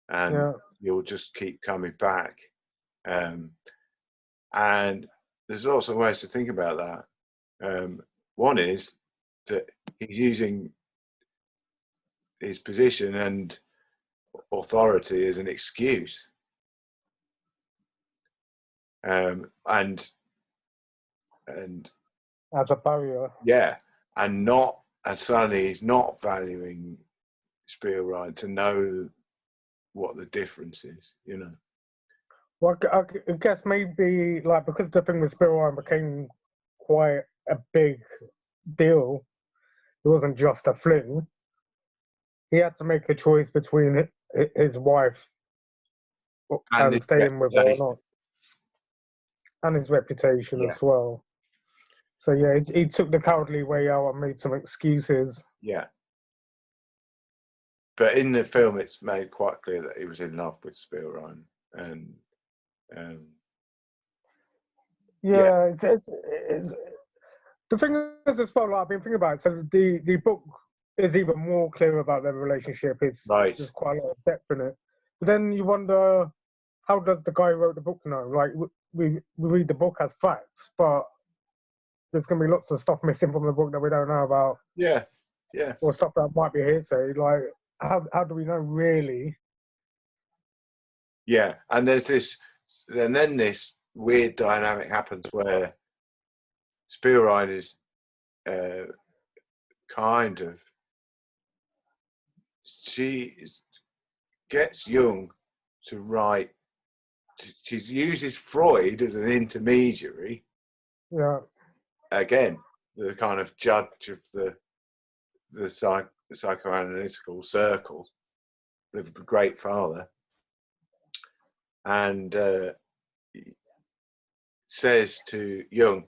[SPEAKER 1] and you'll just keep coming back." And there's lots of ways to think about that. One is that he's using his position and authority as an excuse, and
[SPEAKER 2] as a barrier.
[SPEAKER 1] Yeah, and suddenly he's not valuing Spielrein to know what the difference is, you know.
[SPEAKER 2] Well, I guess maybe like because the thing with Spielrein became quite a big deal, it wasn't just a fling. He had to make a choice between his wife and staying with her or not, and his reputation as well. So yeah, he took the cowardly way out and made some excuses.
[SPEAKER 1] Yeah. But in the film, it's made quite clear that he was in love with Spielrein, and
[SPEAKER 2] it's the thing is as well. Like, I've been thinking about it. So the book is even more clear about their relationship. There's quite a lot of depth in it. But then you wonder, how does the guy who wrote the book know? Like we read the book as facts, but there's going to be lots of stuff missing from the book that we don't know about.
[SPEAKER 1] Yeah.
[SPEAKER 2] Or stuff that might be hearsay. Like, how do we know really?
[SPEAKER 1] Yeah, and then this weird dynamic happens where Spielrein is kind of, she gets Jung to write. She uses Freud as an intermediary.
[SPEAKER 2] Yeah.
[SPEAKER 1] Again, the kind of judge of the psychoanalytical circle, the great father, and says to Jung,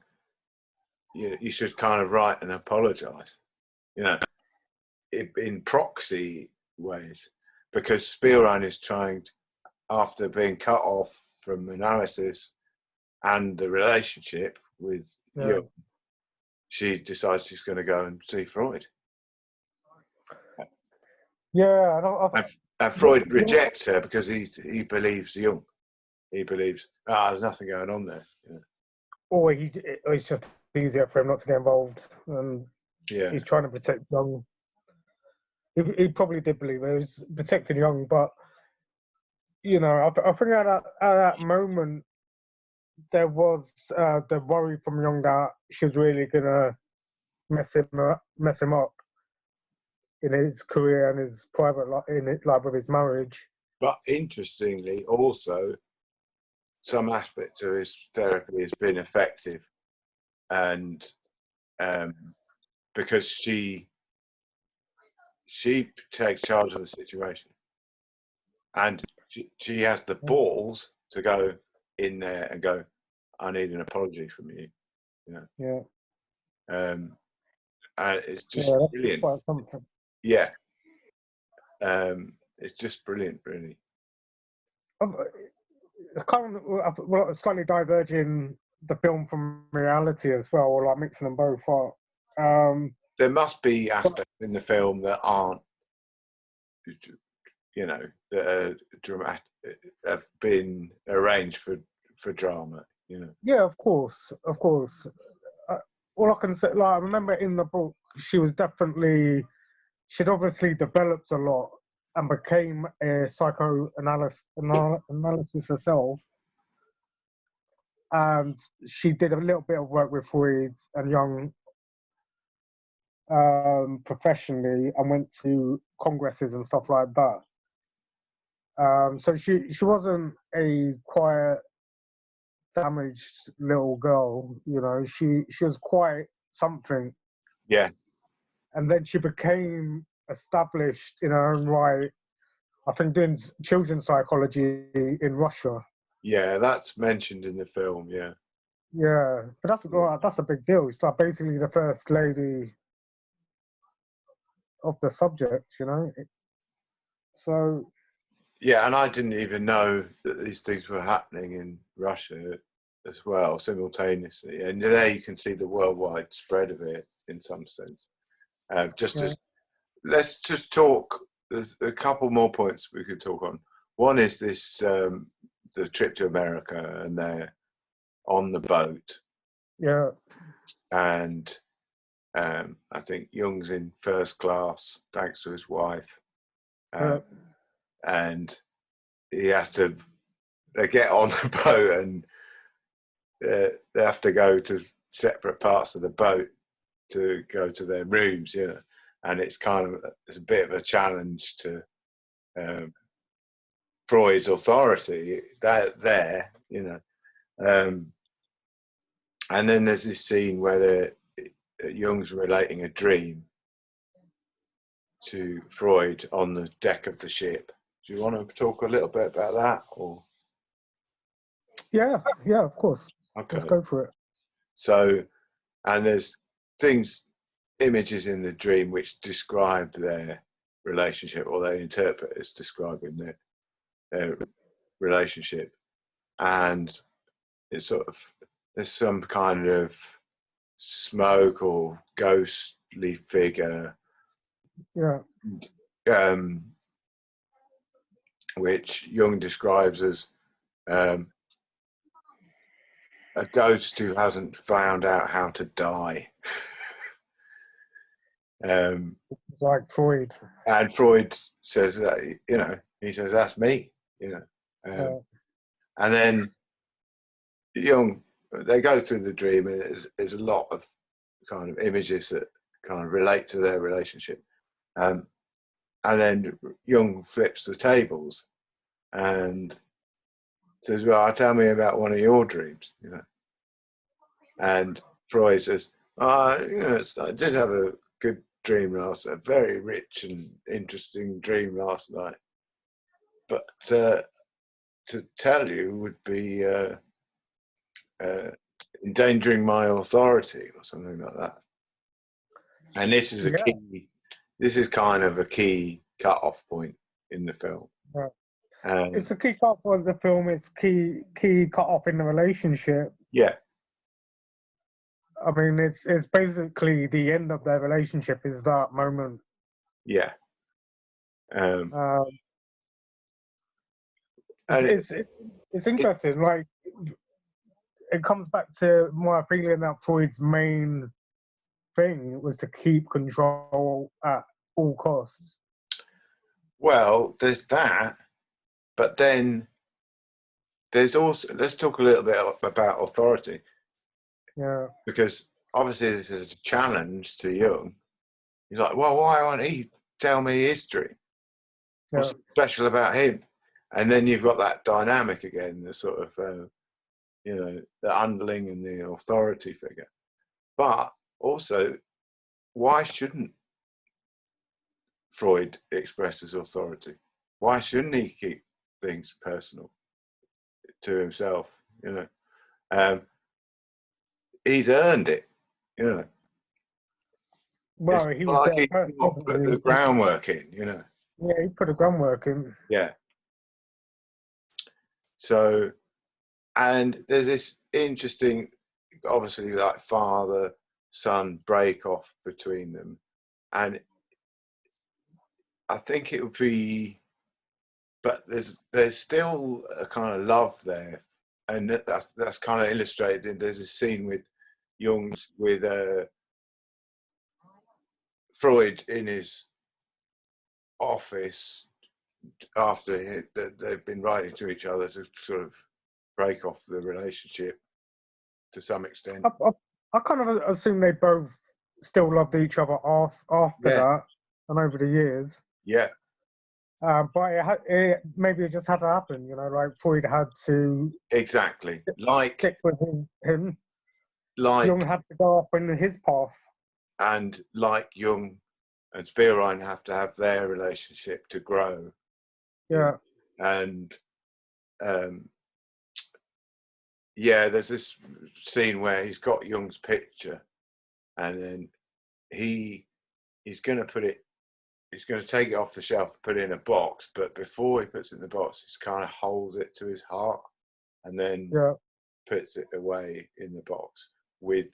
[SPEAKER 1] you should kind of write and apologize, you know, in proxy ways, because Spielrein is trying to, after being cut off from analysis and the relationship with Jung, she decides she's going to go and see Freud.
[SPEAKER 2] Yeah,
[SPEAKER 1] and Freud rejects her because he believes Jung. He believes there's nothing going on there. Yeah.
[SPEAKER 2] Or it's just easier for him not to get involved, and he's trying to protect Jung. He probably did believe it. He was protecting Jung, but you know, I think at that moment there was the worry from Jung that she was really gonna mess him up. in his career and his private life, in it, like with his marriage.
[SPEAKER 1] But interestingly, also, some aspect of his therapy has been effective, and because she takes charge of the situation, and she has the balls to go in there and go, I need an apology from you, you know.
[SPEAKER 2] Yeah.
[SPEAKER 1] And it's just brilliant.
[SPEAKER 2] Quite something.
[SPEAKER 1] Yeah. It's just brilliant, really.
[SPEAKER 2] Kind of slightly diverging the film from reality as well, or like mixing them both up.
[SPEAKER 1] There must be aspects in the film that aren't, you know, that are dramatic, have been arranged for drama, you know.
[SPEAKER 2] Yeah, of course. All I can say, like, I remember in the book, she'd obviously developed a lot and became a psychoanalysis herself. And she did a little bit of work with Freud and Jung professionally, and went to congresses and stuff like that. So she wasn't a quiet, damaged little girl, you know. She was quite something.
[SPEAKER 1] Yeah.
[SPEAKER 2] And then she became established in her own right, I think, doing children's psychology in Russia.
[SPEAKER 1] Yeah, that's mentioned in the film. Yeah.
[SPEAKER 2] Yeah, but that's a big deal. It's like basically the first lady of the subject, you know. So.
[SPEAKER 1] Yeah, and I didn't even know that these things were happening in Russia as well, simultaneously. And there you can see the worldwide spread of it in some sense. Let's just talk. There's a couple more points we could talk on. One is this, the trip to America, and they're on the boat.
[SPEAKER 2] Yeah.
[SPEAKER 1] And I think Jung's in first class, thanks to his wife. And he has to, they get on the boat, and they have to go to separate parts of the boat to go to their rooms, you know. And it's a bit of a challenge to Freud's authority there, you know. And then there's this scene where Jung's relating a dream to Freud on the deck of the ship. Do you want to talk a little bit about that, or?
[SPEAKER 2] Yeah, of course. Okay. Let's go for it.
[SPEAKER 1] So, and there's images in the dream which describe their relationship, or they interpret as describing their relationship. And it's sort of, there's some kind of smoke or ghostly figure.
[SPEAKER 2] Yeah.
[SPEAKER 1] Which Jung describes as a ghost who hasn't found out how to die.
[SPEAKER 2] It's like Freud.
[SPEAKER 1] And Freud says that, you know, he says, that's me, you know. And then Jung, they go through the dream, and there's a lot of kind of images that kind of relate to their relationship. And then Jung flips the tables and says, well, tell me about one of your dreams, you know. And Freud says, you know, I did have a good dream a very rich and interesting dream last night. But to tell you would be endangering my authority or something like that. And this is this is kind of a key cut-off point in the film.
[SPEAKER 2] Yeah. It's a key cut-off for the film. It's key cut-off in the relationship.
[SPEAKER 1] Yeah.
[SPEAKER 2] I mean, it's basically the end of their relationship is that moment.
[SPEAKER 1] Yeah.
[SPEAKER 2] It's interesting. Like, it comes back to my feeling that Freud's main thing was to keep control at all costs.
[SPEAKER 1] Well, there's that, but then there's also, let's talk a little bit about authority.
[SPEAKER 2] Yeah.
[SPEAKER 1] Because obviously this is a challenge to Jung. He's like, well, why aren't he tell me history.
[SPEAKER 2] Yeah.
[SPEAKER 1] What's special about him? And then you've got that dynamic again, the sort of, the underling and the authority figure. But also, why shouldn't Freud express his authority? Why shouldn't he keep things personal to himself? He's earned it.
[SPEAKER 2] Well, he was
[SPEAKER 1] like
[SPEAKER 2] there
[SPEAKER 1] he
[SPEAKER 2] first, wasn't
[SPEAKER 1] put
[SPEAKER 2] he?
[SPEAKER 1] the groundwork in.
[SPEAKER 2] Yeah, he put the groundwork in.
[SPEAKER 1] Yeah. So, and there's this interesting, obviously, like father-son break-off between them, and I think it would be, but there's still a kind of love there, and that's kind of illustrated. There's a scene with Jung's with Freud in his office after they've been writing to each other to sort of break off the relationship to some extent.
[SPEAKER 2] I kind of assume they both still loved each other after that and over the years.
[SPEAKER 1] Yeah.
[SPEAKER 2] But maybe it just had to happen, like Freud had to
[SPEAKER 1] exactly
[SPEAKER 2] stick with him.
[SPEAKER 1] Like
[SPEAKER 2] Jung had to go off in his path, and
[SPEAKER 1] like Jung and Spielrein have to have their relationship to grow.
[SPEAKER 2] Yeah.
[SPEAKER 1] And there's this scene where he's got Jung's picture, and then he's going to take it off the shelf and put it in a box, but before he puts it in the box, he kind of holds it to his heart and then puts it away in the box with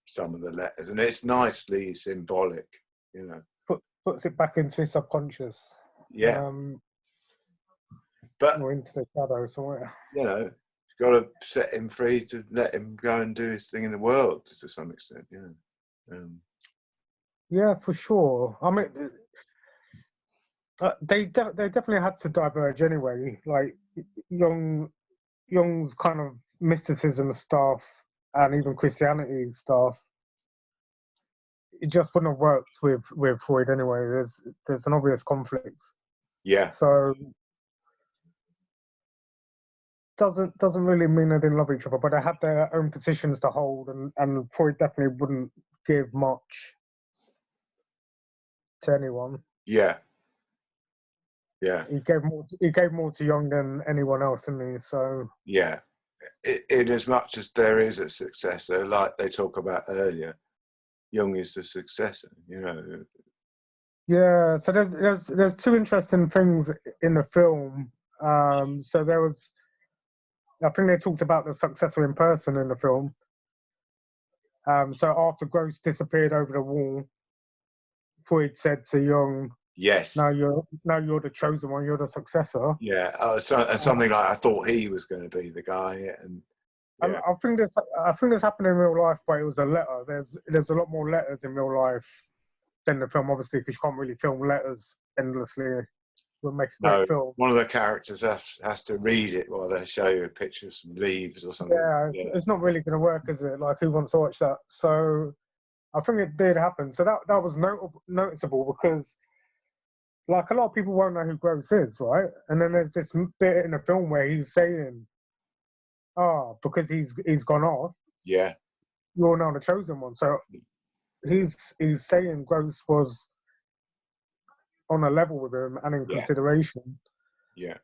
[SPEAKER 1] some of the letters, and it's nicely symbolic,
[SPEAKER 2] puts it back into his subconscious,
[SPEAKER 1] but
[SPEAKER 2] or into the shadow somewhere.
[SPEAKER 1] He's got to set him free to let him go and do his thing in the world to some extent.
[SPEAKER 2] Yeah, for sure. I mean, they definitely had to diverge anyway. Like Jung's kind of mysticism stuff and even Christianity stuff, it just wouldn't have worked with Freud anyway. There's an obvious conflict.
[SPEAKER 1] Yeah.
[SPEAKER 2] So doesn't really mean they didn't love each other, but they had their own positions to hold, and Freud definitely wouldn't give much to anyone.
[SPEAKER 1] Yeah. Yeah.
[SPEAKER 2] He gave more to Jung than anyone else, didn't he? So
[SPEAKER 1] yeah. In as much as there is a successor, like they talk about earlier, Jung is the successor.
[SPEAKER 2] Yeah. So there's two interesting things in the film. So there was, I think they talked about the successor in person in the film. So after Gross disappeared over the wall, Freud said to Jung,
[SPEAKER 1] "Yes,
[SPEAKER 2] now you're the chosen one. You're the successor."
[SPEAKER 1] Yeah, and something like I thought he was going to be the guy, and
[SPEAKER 2] I think this happened in real life, but it was a letter. There's a lot more letters in real life than the film, obviously, because you can't really film letters endlessly. We'll make a great film.
[SPEAKER 1] One of the characters has to read it while they show you a picture of some leaves or something.
[SPEAKER 2] Yeah, it's not really going to work, is it? Like, who wants to watch that? So I think it did happen. So that was noticeable because, like, a lot of people won't know who Gross is, right? And then there's this bit in the film where he's saying, because he's gone off. Yeah. You're now the chosen one. So he's saying Gross was on a level with him and in consideration. Yeah.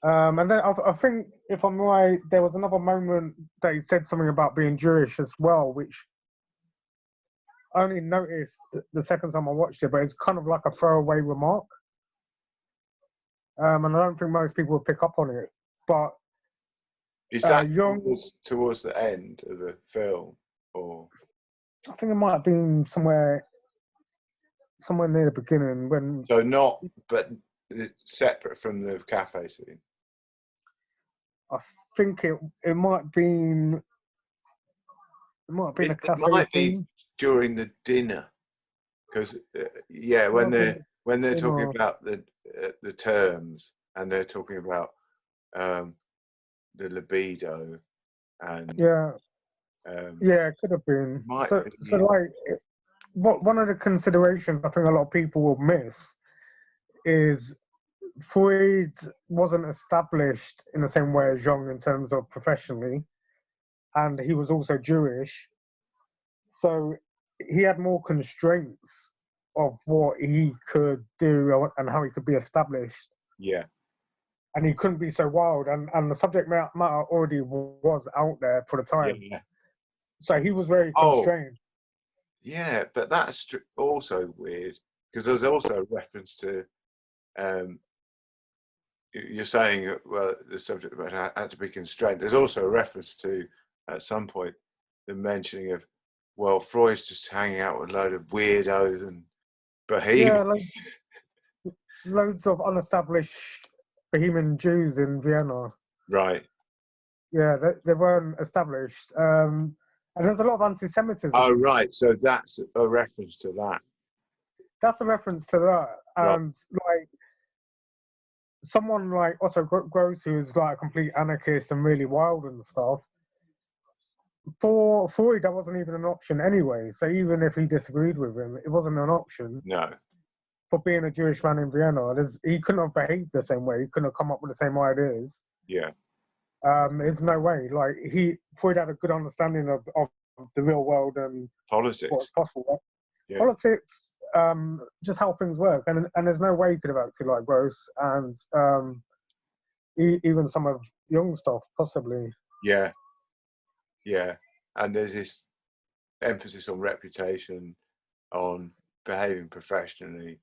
[SPEAKER 2] And then I think, if I'm right, there was another moment that he said something about being Jewish as well, which I only noticed the second time I watched it, but it's kind of like a throwaway remark. And I don't think most people would pick up on it. But
[SPEAKER 1] is that towards the end of the film, or
[SPEAKER 2] I think it might have been somewhere near the beginning when.
[SPEAKER 1] So not, but separate from the cafe scene.
[SPEAKER 2] I think it might have been. It might have been a cafe.
[SPEAKER 1] It might
[SPEAKER 2] scene.
[SPEAKER 1] be during the dinner, because when they're talking about the terms, and they're talking about the libido, and
[SPEAKER 2] it could have been. So like one of the considerations I think a lot of people will miss is Freud wasn't established in the same way as Jung in terms of professionally, and he was also Jewish, so he had more constraints of what he could do and how he could be established.
[SPEAKER 1] Yeah.
[SPEAKER 2] And he couldn't be so wild, and the subject matter already was out there for the time.
[SPEAKER 1] Yeah.
[SPEAKER 2] So he was very constrained.
[SPEAKER 1] Yeah, but that's also weird, because there's also a reference to, you're saying, well, the subject matter had to be constrained. There's also a reference to, at some point, the mentioning of, well, Freud's just hanging out with a load of weirdos and bohemians.
[SPEAKER 2] Yeah, loads of unestablished Bohemian Jews in Vienna.
[SPEAKER 1] Right.
[SPEAKER 2] Yeah, they weren't established. And there's a lot of anti-Semitism.
[SPEAKER 1] Oh, right. So that's a reference to that.
[SPEAKER 2] That's a reference to that. And like someone like Otto Gross, who's like a complete anarchist and really wild and stuff, for Freud, that wasn't even an option anyway. So even if he disagreed with him, it wasn't an option.
[SPEAKER 1] No.
[SPEAKER 2] For being a Jewish man in Vienna, he couldn't have behaved the same way. He couldn't have come up with the same ideas.
[SPEAKER 1] Yeah.
[SPEAKER 2] There's no way. Like Freud had a good understanding of the real world and
[SPEAKER 1] politics.
[SPEAKER 2] What's possible.
[SPEAKER 1] Yeah.
[SPEAKER 2] Politics, just how things work, and there's no way he could have acted like Gross, and even some of Jung's stuff, possibly.
[SPEAKER 1] Yeah. Yeah. And there's this emphasis on reputation, on behaving professionally,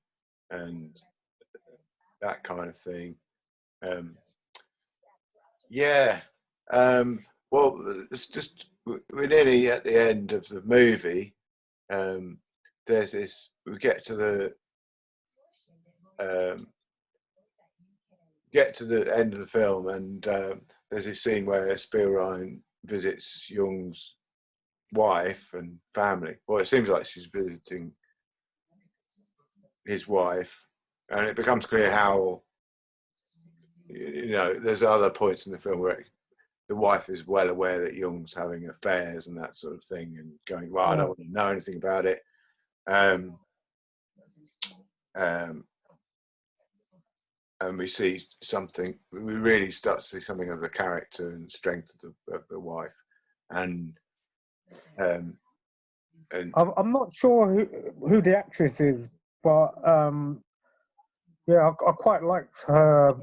[SPEAKER 1] and that kind of thing. Well, it's just, we're nearly at the end of the movie. There's this, we get to the end of the film, and there's this scene where Spielrein visits Jung's wife and family. Well, it seems like she's visiting his wife, and it becomes clear how, there's other points in the film where the wife is well aware that Jung's having affairs and that sort of thing, and going, well, I don't want to know anything about it. And we see something, we really start to see something of the character and strength of the wife. And
[SPEAKER 2] I'm not sure who the actress is, but I quite liked her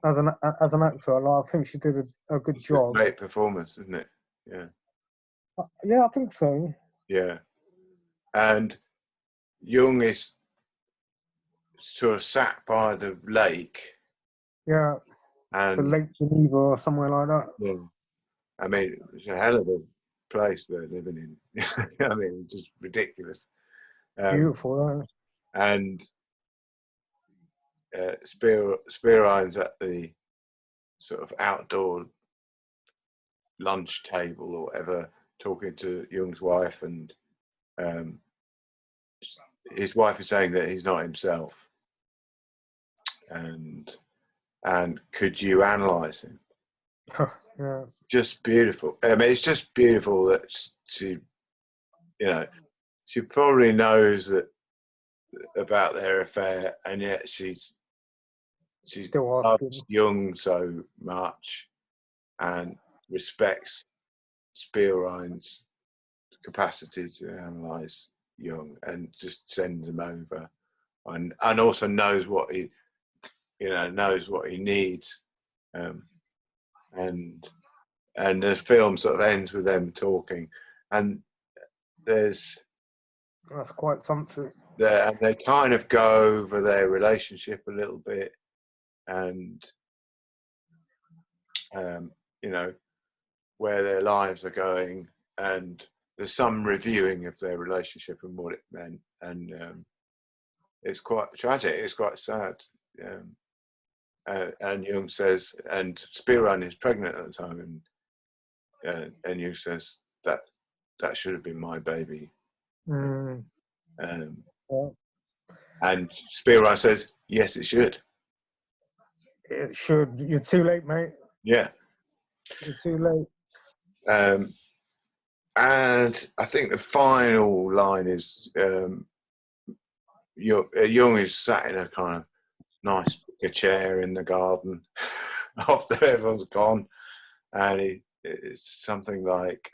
[SPEAKER 2] as an actor. Like, I think she did a good job.
[SPEAKER 1] A great performance, isn't it? Yeah.
[SPEAKER 2] Yeah, I think so.
[SPEAKER 1] Yeah. And Jung is sort of sat by the lake.
[SPEAKER 2] Yeah.
[SPEAKER 1] And
[SPEAKER 2] to Lake Geneva or somewhere like that.
[SPEAKER 1] Yeah. I mean, it's a hell of a place they're living in. I mean, it's just ridiculous.
[SPEAKER 2] Beautiful, right?
[SPEAKER 1] And Spielrein's at the sort of outdoor lunch table or whatever, talking to Jung's wife, and his wife is saying that he's not himself, and could you analyze him?
[SPEAKER 2] Yeah.
[SPEAKER 1] Just beautiful. I mean, it's just beautiful that she probably knows that about their affair, and yet she
[SPEAKER 2] still
[SPEAKER 1] loves Jung so much and respects Spielrein's capacity to analyze Jung, and just sends him over, and also knows what he needs, and the film sort of ends with them talking, and that's
[SPEAKER 2] quite something.
[SPEAKER 1] And they kind of go over their relationship a little bit, and where their lives are going, and there's some reviewing of their relationship and what it meant, and it's quite tragic. It's quite sad. And Jung says, and Spielrein is pregnant at the time, and Jung says that should have been my baby.
[SPEAKER 2] Yeah.
[SPEAKER 1] And Spielrein says, yes, it should.
[SPEAKER 2] It should. You're too late, mate.
[SPEAKER 1] Yeah.
[SPEAKER 2] You're too late.
[SPEAKER 1] And I think the final line is Jung is sat in a kind of nice chair in the garden after everyone's gone, and it's something like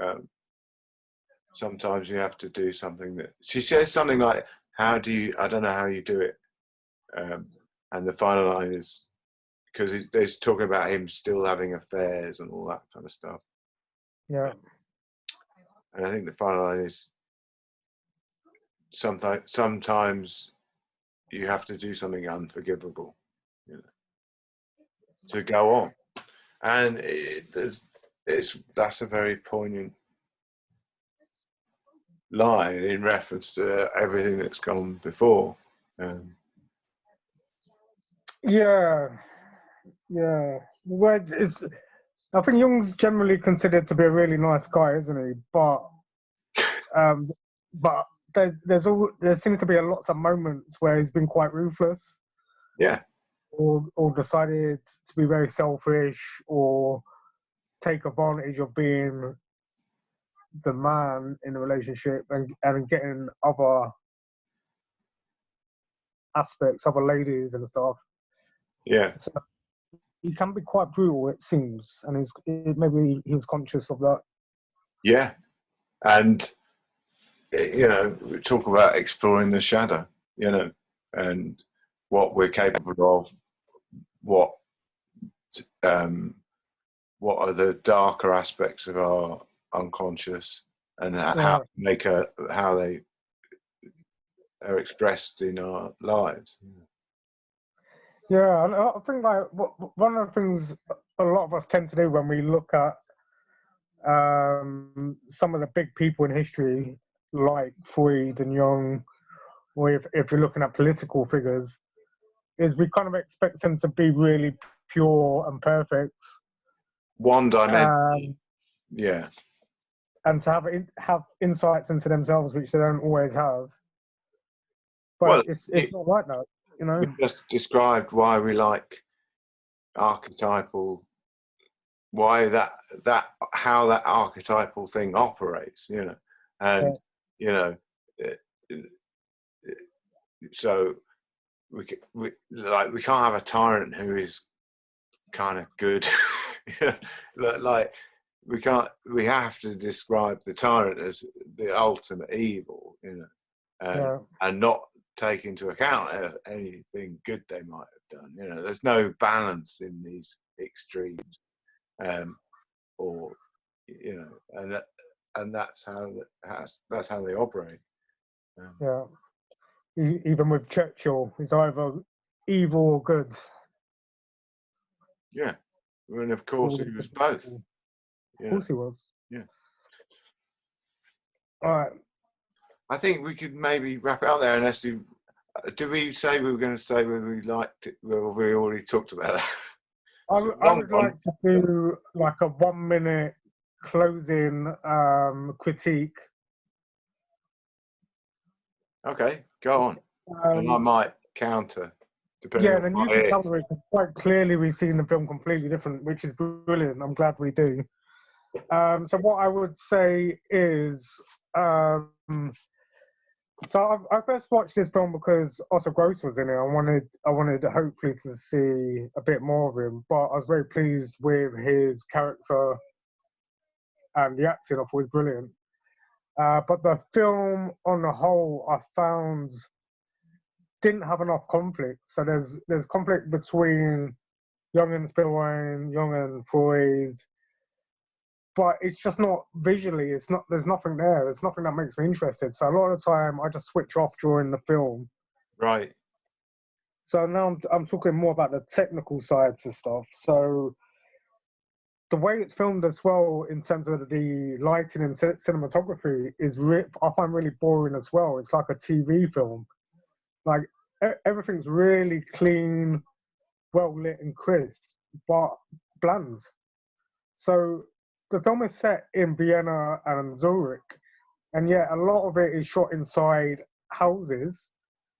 [SPEAKER 1] sometimes you have to do something that she says something like, "How do you? I don't know how you do it." And the final line is because they're talking about him still having affairs and all that kind of stuff.
[SPEAKER 2] Yeah.
[SPEAKER 1] And I think the final line is sometimes you have to do something unforgivable, you know, to go on. And that's a very poignant line in reference to everything that's gone before.
[SPEAKER 2] Yeah. Well, I think Jung's generally considered to be a really nice guy, isn't he? But there seems to be lots of moments where he's been quite ruthless.
[SPEAKER 1] Yeah.
[SPEAKER 2] Or decided to be very selfish, or take advantage of being the man in a relationship and getting other aspects, other ladies and stuff.
[SPEAKER 1] Yeah.
[SPEAKER 2] So he can be quite brutal, it seems, and maybe he was conscious of that.
[SPEAKER 1] Yeah, and you know, we talk about exploring the shadow, you know, and what we're capable of, what are the darker aspects of our unconscious, and how they are expressed in our lives.
[SPEAKER 2] Yeah, and I think like one of the things a lot of us tend to do when we look at some of the big people in history, like Freud and Jung, or if you're looking at political figures, is we kind of expect them to be really pure and perfect,
[SPEAKER 1] one dimension. Yeah,
[SPEAKER 2] and to have insights into themselves which they don't always have. But
[SPEAKER 1] well,
[SPEAKER 2] it's not like that, you know.
[SPEAKER 1] You just described why we like archetypal, why how that archetypal thing operates, you know, and you know, so we can't have a tyrant who is kind of good. Like we have to describe the tyrant as the ultimate evil, you know, and not take into account anything good they might have done. You know, there's no balance in these extremes, or you know, and that's how they operate.
[SPEAKER 2] Yeah, even with Churchill, he's either evil or good.
[SPEAKER 1] Yeah, and of course he was both.
[SPEAKER 2] Of course he was.
[SPEAKER 1] Yeah.
[SPEAKER 2] All right.
[SPEAKER 1] I think we could maybe wrap it up there, unless did we say we were going to say whether we liked it? Well, we already talked about that.
[SPEAKER 2] I would like to do like a 1 minute closing critique.
[SPEAKER 1] Okay, go on. And I might counter.
[SPEAKER 2] Yeah, and then you can counter it. Quite clearly, we've seen the film completely different, which is brilliant. I'm glad we do. So what I would say is, so I first watched this film because Otto Gross was in it. I wanted hopefully to see a bit more of him, but I was very pleased with his character and the acting. I thought was brilliant. But the film on the whole, I found didn't have enough conflict. So there's conflict between Jung and Spielrein, Jung and Freud, but it's just not visually. There's nothing there. There's nothing that makes me interested. So a lot of the time, I just switch off during the film.
[SPEAKER 1] Right.
[SPEAKER 2] So now I'm talking more about the technical sides of stuff. So the way it's filmed as well, in terms of the lighting and cinematography, I find really boring as well. It's like a TV film. Like everything's really clean, well lit and crisp, but bland. So the film is set in Vienna and Zurich, and yet a lot of it is shot inside houses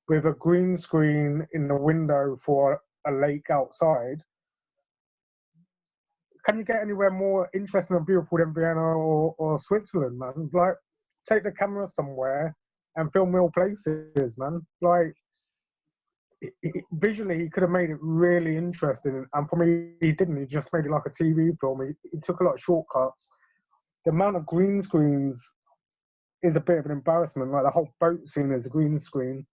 [SPEAKER 2] with a green screen in the window for a lake outside. can you get anywhere more interesting and beautiful than Vienna or Switzerland, man? Like, take the camera somewhere and film real places, man. Like, visually, he could have made it really interesting. And for me, he didn't. He just made it like a TV film. He took a lot of shortcuts. The amount of green screens is a bit of an embarrassment. Like, the whole boat scene is a green screen.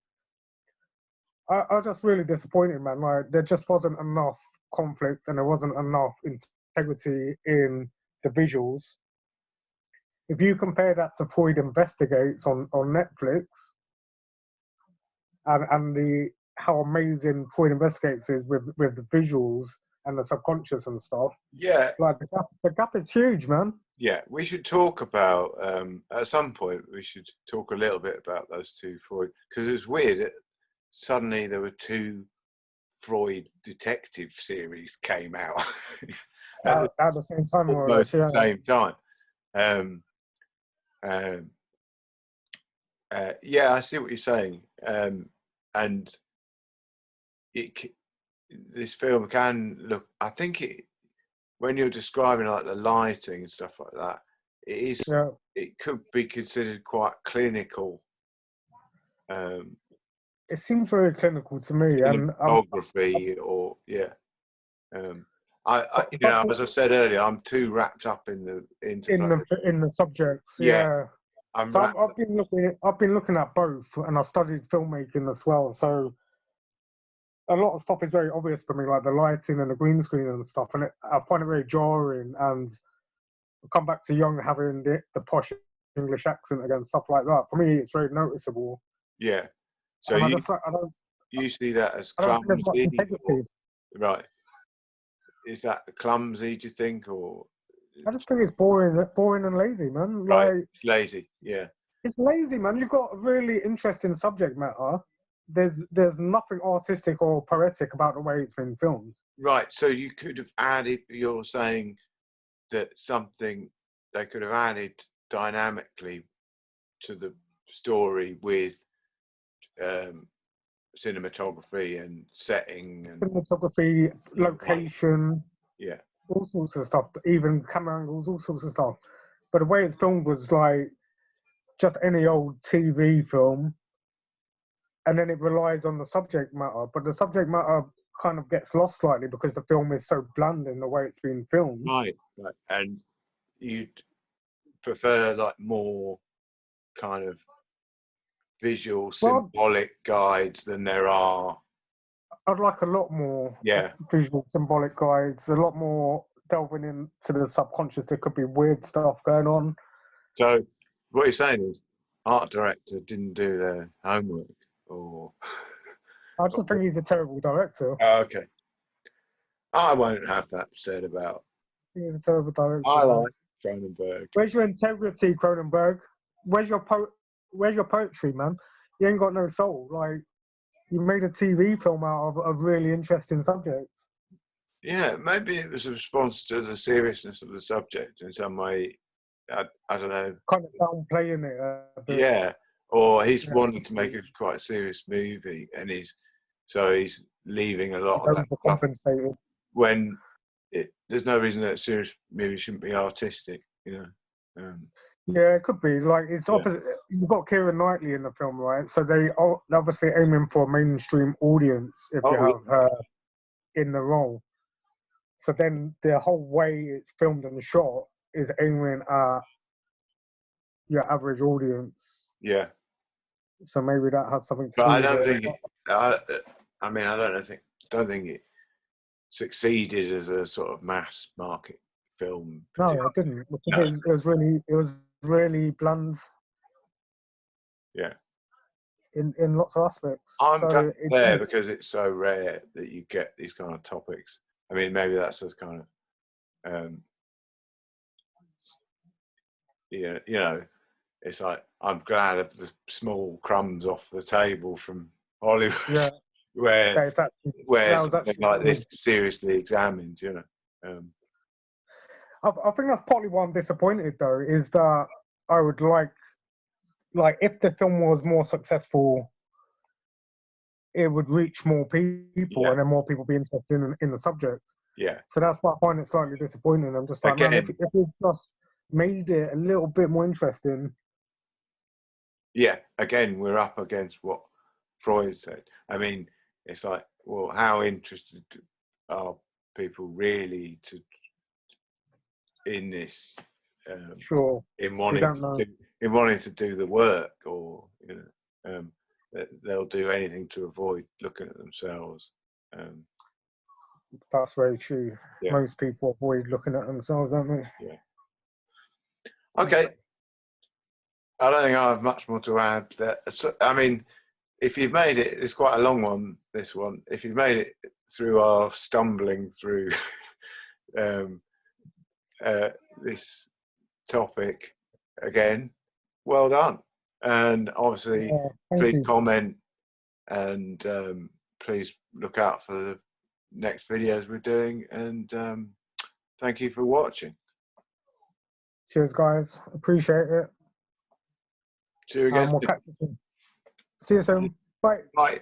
[SPEAKER 2] I was just really disappointed, man. Like, there just wasn't enough conflict and there wasn't enough integrity in the visuals. If you compare that to Freud Investigates on Netflix and how amazing Freud Investigates is with the visuals and the subconscious and stuff.
[SPEAKER 1] Yeah.
[SPEAKER 2] Like, the gap is huge, man.
[SPEAKER 1] Yeah, we should talk about, at some point, we should talk a little bit about those two Freud, because it's weird. Suddenly there were two Freud detective series came out
[SPEAKER 2] at the same time.
[SPEAKER 1] Almost at the same time. Yeah, I see what you're saying. And this film can look, I think when you're describing like the lighting and stuff like that, it could be considered quite clinical.
[SPEAKER 2] It seems very clinical to me. And
[SPEAKER 1] photography, or as I said earlier, I'm too wrapped up in
[SPEAKER 2] the subjects. Yeah. I've been looking at both, and I studied filmmaking as well. So a lot of stuff is very obvious for me, like the lighting and the green screen and stuff, and I find it very jarring. And come back to Jung having the posh English accent again, stuff like that. For me, it's very noticeable.
[SPEAKER 1] Yeah. So you see that as clumsy, right? Is that clumsy, do you think, or?
[SPEAKER 2] I just think it's boring and lazy, man.
[SPEAKER 1] Right,
[SPEAKER 2] like,
[SPEAKER 1] lazy, yeah.
[SPEAKER 2] It's lazy, man. You've got a really interesting subject matter. There's nothing artistic or poetic about the way it's been filmed.
[SPEAKER 1] Right, so you could have added, you're saying that they could have added dynamically to the story with cinematography and setting and
[SPEAKER 2] cinematography, location,
[SPEAKER 1] yeah,
[SPEAKER 2] all sorts of stuff, even camera angles, all sorts of stuff. But the way it's filmed was like just any old TV film, and then it relies on the subject matter. But the subject matter kind of gets lost slightly because the film is so bland in the way it's been filmed.
[SPEAKER 1] Right. And you'd prefer like more kind of visual, symbolic guides than there are.
[SPEAKER 2] I'd like a lot more visual, symbolic guides, a lot more delving into the subconscious. There could be weird stuff going on.
[SPEAKER 1] So what you're saying is art director didn't do their homework, or?
[SPEAKER 2] I just think he's a terrible director.
[SPEAKER 1] Oh, okay. I won't have that said about.
[SPEAKER 2] He's a terrible director.
[SPEAKER 1] I like Cronenberg.
[SPEAKER 2] Where's your integrity, Cronenberg? Where's your poetry, man? You ain't got no soul. Like, you made a TV film out of a really interesting subject.
[SPEAKER 1] Yeah, maybe it was a response to the seriousness of the subject in some way. I don't know.
[SPEAKER 2] Kind of downplaying it a bit.
[SPEAKER 1] Yeah, or he's wanting to make a quite serious movie, and he's leaving a lot of that
[SPEAKER 2] stuff
[SPEAKER 1] when there's no reason that a serious movie shouldn't be artistic, you know.
[SPEAKER 2] Yeah, it could be. Like, it's opposite. You've got Keira Knightley in the film, right? So they're obviously aiming for a mainstream audience if you have her in the role. So then the whole way it's filmed and shot is aiming at your average audience.
[SPEAKER 1] Yeah.
[SPEAKER 2] So maybe that has something to do
[SPEAKER 1] with
[SPEAKER 2] it.
[SPEAKER 1] I don't think it succeeded as a sort of mass market film.
[SPEAKER 2] No, it didn't. It was really bland.
[SPEAKER 1] Yeah.
[SPEAKER 2] In lots of aspects.
[SPEAKER 1] I'm glad there because it's so rare that you get these kind of topics. I mean, maybe that's just kind of, it's like, I'm glad of the small crumbs off the table from Hollywood, where something like this is seriously examined, you know.
[SPEAKER 2] I think that's partly why I'm disappointed, though, is that I would like if the film was more successful, it would reach more people, and then more people be interested in the subject.
[SPEAKER 1] Yeah.
[SPEAKER 2] So that's why I find it slightly disappointing. I'm just like, man, if we just made it a little bit more interesting.
[SPEAKER 1] Yeah, again, we're up against what Freud said. I mean, it's like, well, how interested are people really in this?
[SPEAKER 2] Sure.
[SPEAKER 1] In wanting to do the work, or they'll do anything to avoid looking at themselves.
[SPEAKER 2] That's very true. Yeah. Most people avoid looking at themselves, don't they?
[SPEAKER 1] Yeah. Okay. I don't think I have much more to add. I mean, if you've made it, it's quite a long one, this one. If you've made it through our stumbling through this topic again, well done. And obviously, please comment, and please look out for the next videos we're doing. And thank you for watching.
[SPEAKER 2] Cheers, guys. Appreciate it.
[SPEAKER 1] See you again.
[SPEAKER 2] We'll catch you soon. See you soon. Bye.
[SPEAKER 1] Bye.